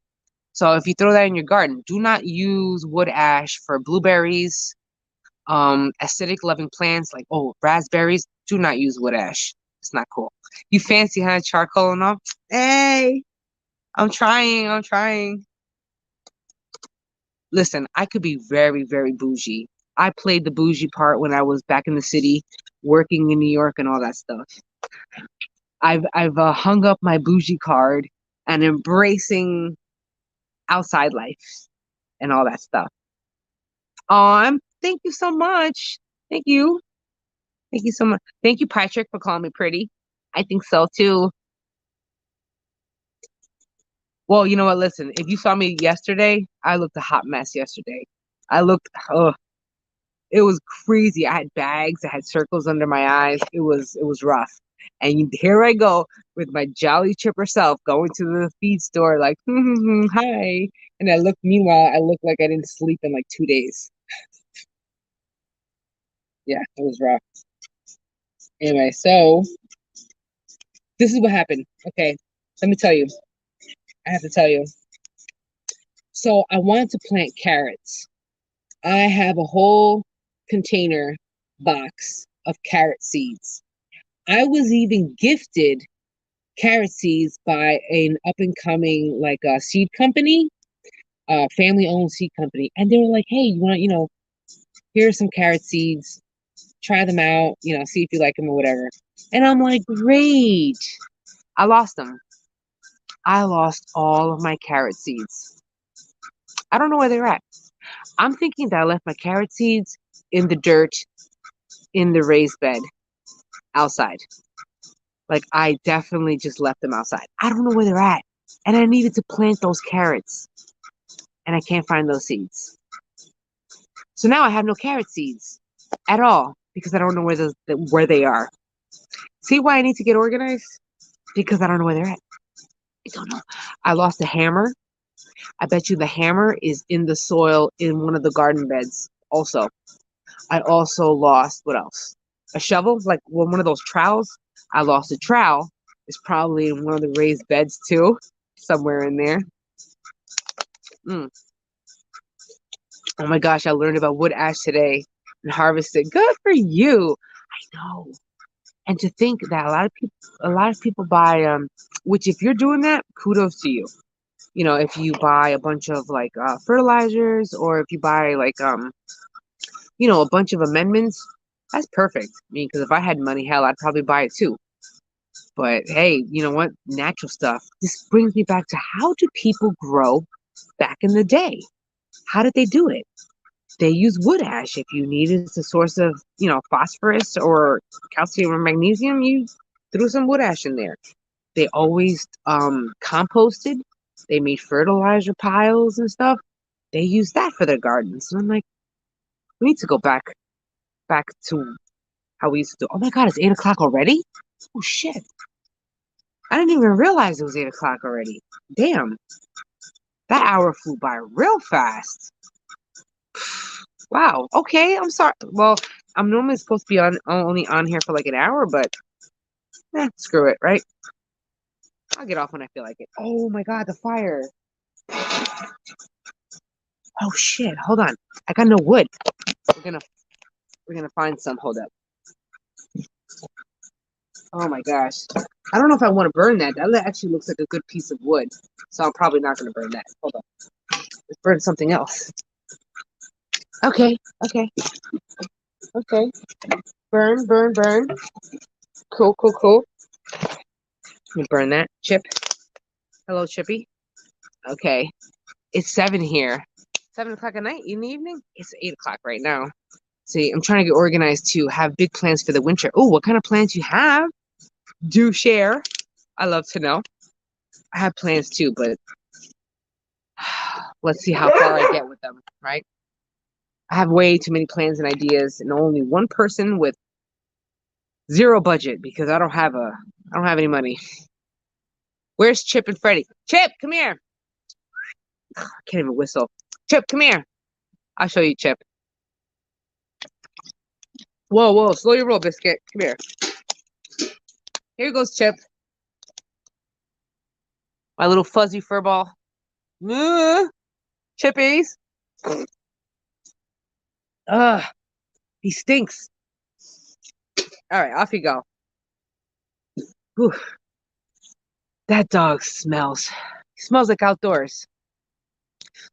So if you throw that in your garden, do not use wood ash for blueberries, acidic loving plants like raspberries. Do not use wood ash. It's not cool. You fancy charcoal and all? Hey, I'm trying. Listen, I could be very, very bougie. I played the bougie part when I was back in the city, working in New York and all that stuff. I've hung up my bougie card and embracing outside life and all that stuff. Thank you so much. Thank you. Thank you so much. Thank you, Patrick, for calling me pretty. I think so too. Well, you know what? Listen, if you saw me yesterday, I looked a hot mess yesterday. Oh, it was crazy. I had bags, I had circles under my eyes. It was rough. And here I go with my jolly chipper self going to the feed store like, hi. And meanwhile, I look like I didn't sleep in like 2 days. Yeah, it was rough. Anyway, so this is what happened. Okay, let me tell you. I have to tell you. So I wanted to plant carrots. I have a whole container box of carrot seeds. I was even gifted carrot seeds by an up and coming seed company, family owned seed company. And they were like, hey, you want, here's some carrot seeds, try them out, see if you like them or whatever. And I'm like, great. I lost them. I lost all of my carrot seeds. I don't know where they're at. I'm thinking that I left my carrot seeds in the dirt, in the raised bed, outside. Like, I definitely just left them outside. I don't know where they're at. And I needed to plant those carrots. And I can't find those seeds. So now I have no carrot seeds at all because I don't know where they are. See why I need to get organized? Because I don't know where they're at. I don't know. I lost a hammer. I bet you the hammer is in the soil in one of the garden beds also. I also lost, what else? A shovel, like one of those trowels. I lost a trowel. It's probably in one of the raised beds too, somewhere in there. Oh my gosh, I learned about wood ash today and harvested. Good for you. I know. And to think that a lot of people buy which if you're doing that, kudos to you. If you buy a bunch of fertilizers, or if you buy a bunch of amendments, that's perfect. I mean, because if I had money, hell, I'd probably buy it too. But hey, you know what? Natural stuff. This brings me back to, how do people grow back in the day? How did they do it? They use wood ash. If you needed a source of, phosphorus or calcium or magnesium, you threw some wood ash in there. They always composted. They made fertilizer piles and stuff. They use that for their gardens. And I'm like, we need to go back to how we used to do. Oh my God, it's 8 o'clock already? Oh shit. I didn't even realize it was 8 o'clock already. Damn. That hour flew by real fast. Wow. Okay, I'm sorry. Well, I'm normally supposed to be only on here for like an hour, but screw it, right? I'll get off when I feel like it. Oh my God, the fire. Oh shit. Hold on. I got no wood. We're gonna find some. Hold up. Oh my gosh. I don't know if I want to burn that. That actually looks like a good piece of wood. So I'm probably not gonna burn that. Hold on. Let's burn something else. Okay. Burn. Cool. Let me burn that. Chip. Hello, Chippy. Okay. It's 7 here. 7 o'clock at night in the evening? It's 8 o'clock right now. See, I'm trying to get organized to have big plans for the winter. Oh, what kind of plans you have? Do share. I love to know. I have plans too, but let's see how far I get with them, right? I have way too many plans and ideas, and only one person with zero budget because I don't have any money. Where's Chip and Freddie? Chip, come here. I can't even whistle. Chip, come here. I'll show you, Chip. Whoa, whoa, slow your roll, Biscuit. Come here. Here goes Chip. My little fuzzy fur ball. Chippies. Ugh, he stinks. All right, off you go. Whew. That dog smells. He smells like outdoors.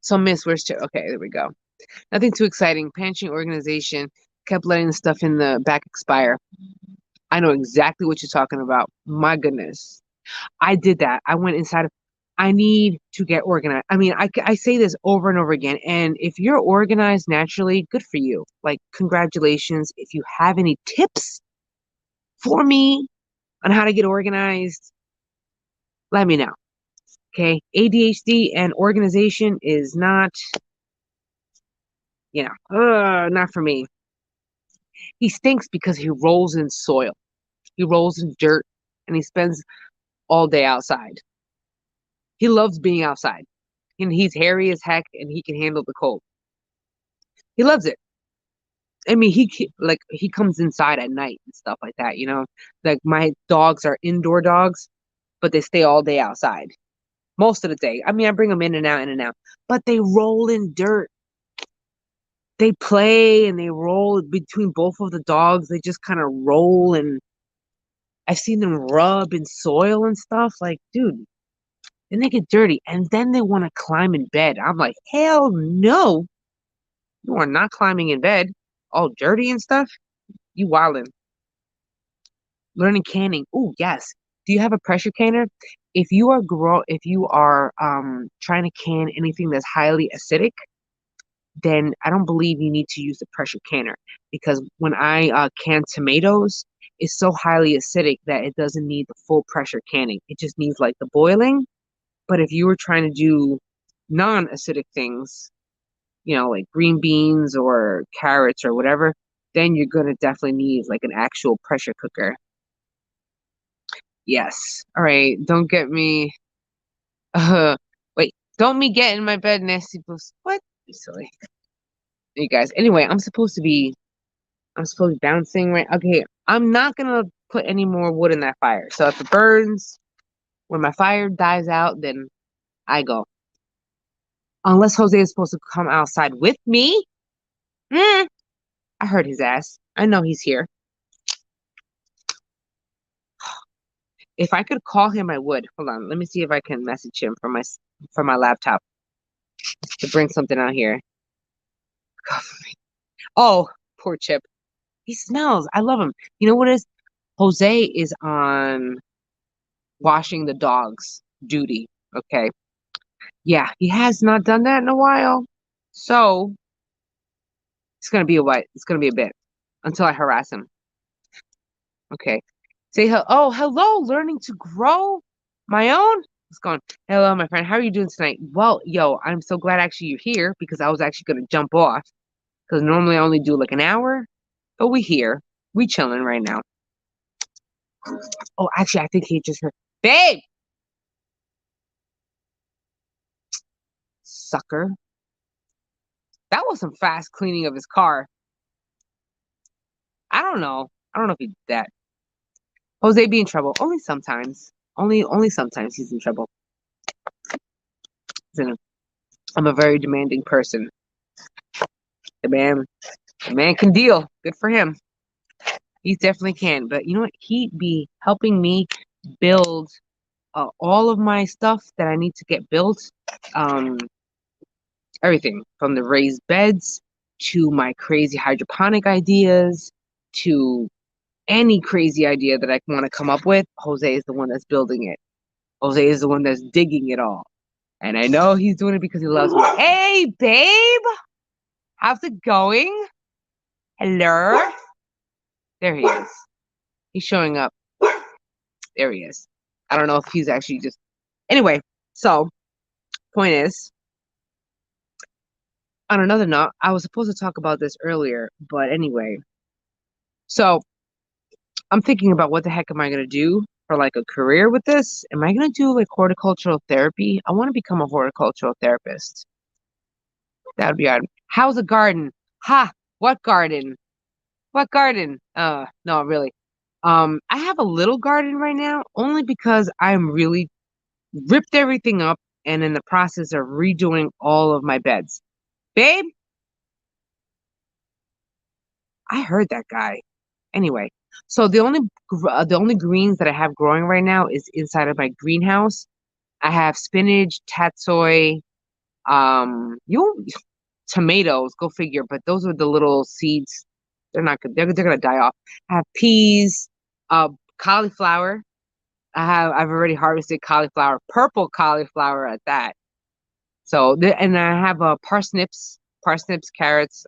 So, Miss, where's Chip? Okay, there we go. Nothing too exciting. Pantry organization kept letting the stuff in the back expire. I know exactly what you're talking about. My goodness. I did that. I went inside of, I need to get organized. I mean, I say this over and over again. And if you're organized naturally, good for you. Like, congratulations. If you have any tips for me on how to get organized, let me know. Okay. ADHD and organization is not, not for me. He stinks because he rolls in soil. He rolls in dirt and he spends all day outside. He loves being outside. And he's hairy as heck and he can handle the cold. He loves it. I mean, he comes inside at night and stuff like that, you know. Like my dogs are indoor dogs, but they stay all day outside. Most of the day. I mean, I bring them in and out, but they roll in dirt. They play and they roll between both of the dogs. They just kind of roll, and I've seen them rub in soil and stuff. Like, dude, then they get dirty and then they want to climb in bed. I'm like, hell no. You are not climbing in bed all dirty and stuff. You wildin'. Learning canning. Oh, yes. Do you have a pressure canner? If you are trying to can anything that's highly acidic, then I don't believe you need to use the pressure canner, because when I can tomatoes, it's so highly acidic that it doesn't need the full pressure canning. It just needs like the boiling. But if you were trying to do non-acidic things, like green beans or carrots or whatever, then you're gonna definitely need like an actual pressure cooker. Yes. All right. Don't get me. Wait. Don't me get in my bed, nasty boost. What? You silly. You guys. Anyway, I'm supposed to be bouncing, right? Okay. I'm not gonna put any more wood in that fire. So if it burns, when my fire dies out, then I go. Unless Jose is supposed to come outside with me. I heard his ass. I know he's here. If I could call him, I would. Hold on. Let me see if I can message him from my laptop to bring something out here. Oh, poor Chip. He smells. I love him. You know what it is? Jose is on washing the dogs duty. Okay. Yeah, he has not done that in a while. So it's gonna be a while. It's gonna be a bit until I harass him. Okay. Say hello. Oh, hello, learning to grow my own. What's going? Hello, my friend. How are you doing tonight? Well, yo, I'm so glad actually you're here, because I was actually gonna jump off, because normally I only do like an hour, but we here. We chilling right now. Oh, actually, I think he just heard. Babe! Sucker. That was some fast cleaning of his car. I don't know. I don't know if he did that. Jose be in trouble. Only sometimes. Only sometimes he's in trouble. I'm a very demanding person. The man can deal. Good for him. He definitely can. But you know what? He'd be helping me build all of my stuff that I need to get built. Um, Everything from the raised beds to my crazy hydroponic ideas to any crazy idea that I want to come up with. Jose is the one that's building it. Jose is the one that's digging it all. And I know he's doing it because he loves me. Hey, babe! How's it going? Hello? There he is. He's showing up. There he is. I don't know if he's actually just... Anyway, so, point is, on another note, I was supposed to talk about this earlier, but anyway. So I'm thinking about what the heck am I gonna do for like a career with this? Am I gonna do like horticultural therapy? I want to become a horticultural therapist. That would be odd. How's a garden? Ha! What garden? What garden? No, really. I have a little garden right now, only because I'm really ripped everything up and in the process of redoing all of my beds. Babe, I heard that guy. Anyway, so the only greens that I have growing right now is inside of my greenhouse. I have spinach, tatsoi, you tomatoes, go figure, but those are the little seeds. They're not good. They're gonna die off. I have peas, cauliflower. I've already harvested cauliflower, purple cauliflower at that. So and I have parsnips, carrots.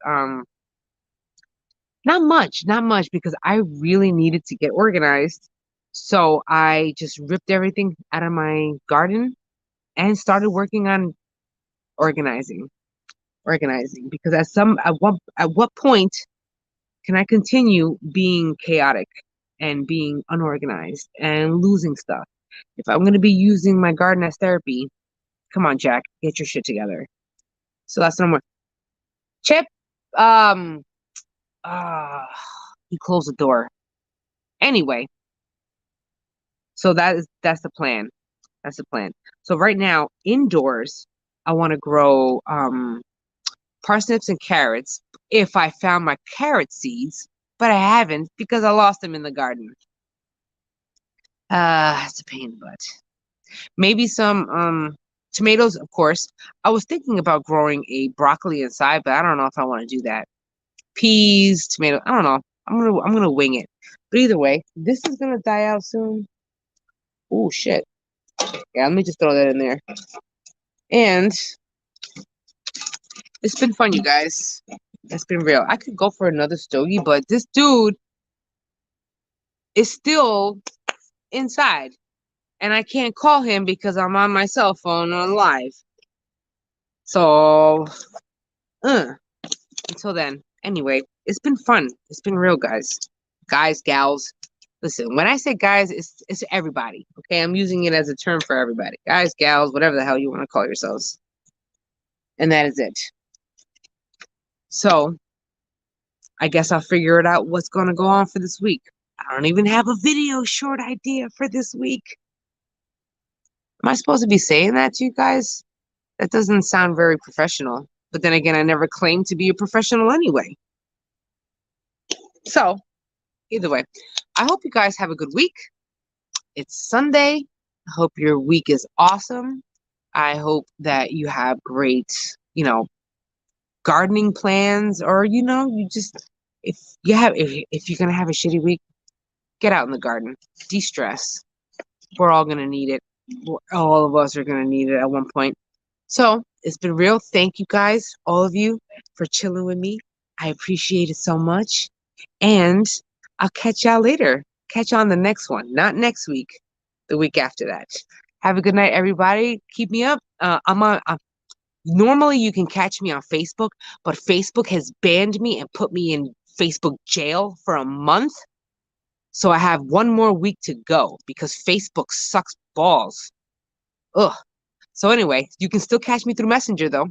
Not much because I really needed to get organized. So I just ripped everything out of my garden and started working on organizing, organizing. Because at what point can I continue being chaotic and being unorganized and losing stuff? If I'm going to be using my garden as therapy, come on, Jack, get your shit together. So that's what I'm. Chip, um, uh, he closed the door. Anyway, so that's the plan. That's the plan. So right now, indoors, I want to grow parsnips and carrots if I found my carrot seeds, but I haven't because I lost them in the garden. It's a pain in the butt. Maybe some tomatoes, of course. I was thinking about growing a broccoli inside, but I don't know if I want to do that. Peas, tomato, I don't know. I'm gonna wing it. But either way, this is gonna die out soon. Oh shit. Yeah, let me just throw that in there. And it's been fun, you guys. It's been real. I could go for another stogie, but this dude is still inside. And I can't call him because I'm on my cell phone on live. So, until then. Anyway, it's been fun. It's been real, guys. Guys, gals. Listen, when I say guys, it's everybody. Okay, I'm using it as a term for everybody. Guys, gals, whatever the hell you want to call yourselves. And that is it. So, I guess I'll figure it out what's going to go on for this week. I don't even have a video short idea for this week. Am I supposed to be saying that to you guys? That doesn't sound very professional. But then again, I never claimed to be a professional anyway. So, either way, I hope you guys have a good week. It's Sunday. I hope your week is awesome. I hope that you have great, gardening plans, or you just if you're gonna have a shitty week, get out in the garden, de-stress. We're all gonna need it. All of us are gonna need it at one point. So it's been real. Thank you guys, all of you, for chilling with me. I appreciate it so much. And I'll catch y'all later. Catch you on the next one. Not next week, the week after that. Have a good night, everybody. Keep me up. Normally you can catch me on Facebook, but Facebook has banned me and put me in Facebook jail for a month. So I have one more week to go because Facebook sucks balls. Ugh. So anyway, you can still catch me through Messenger though.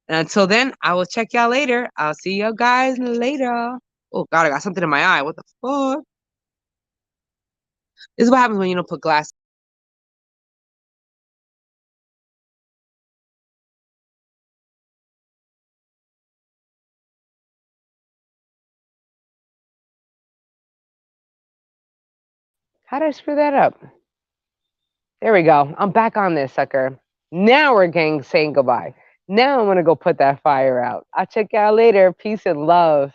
And until then, I will check y'all later. I'll see you guys later. Oh God, I got something in my eye. What the fuck? This is what happens when you don't put glasses. How did I screw that up? There we go. I'm back on this sucker. Now we're saying goodbye. Now I'm gonna go put that fire out. I'll check y'all later. Peace and love.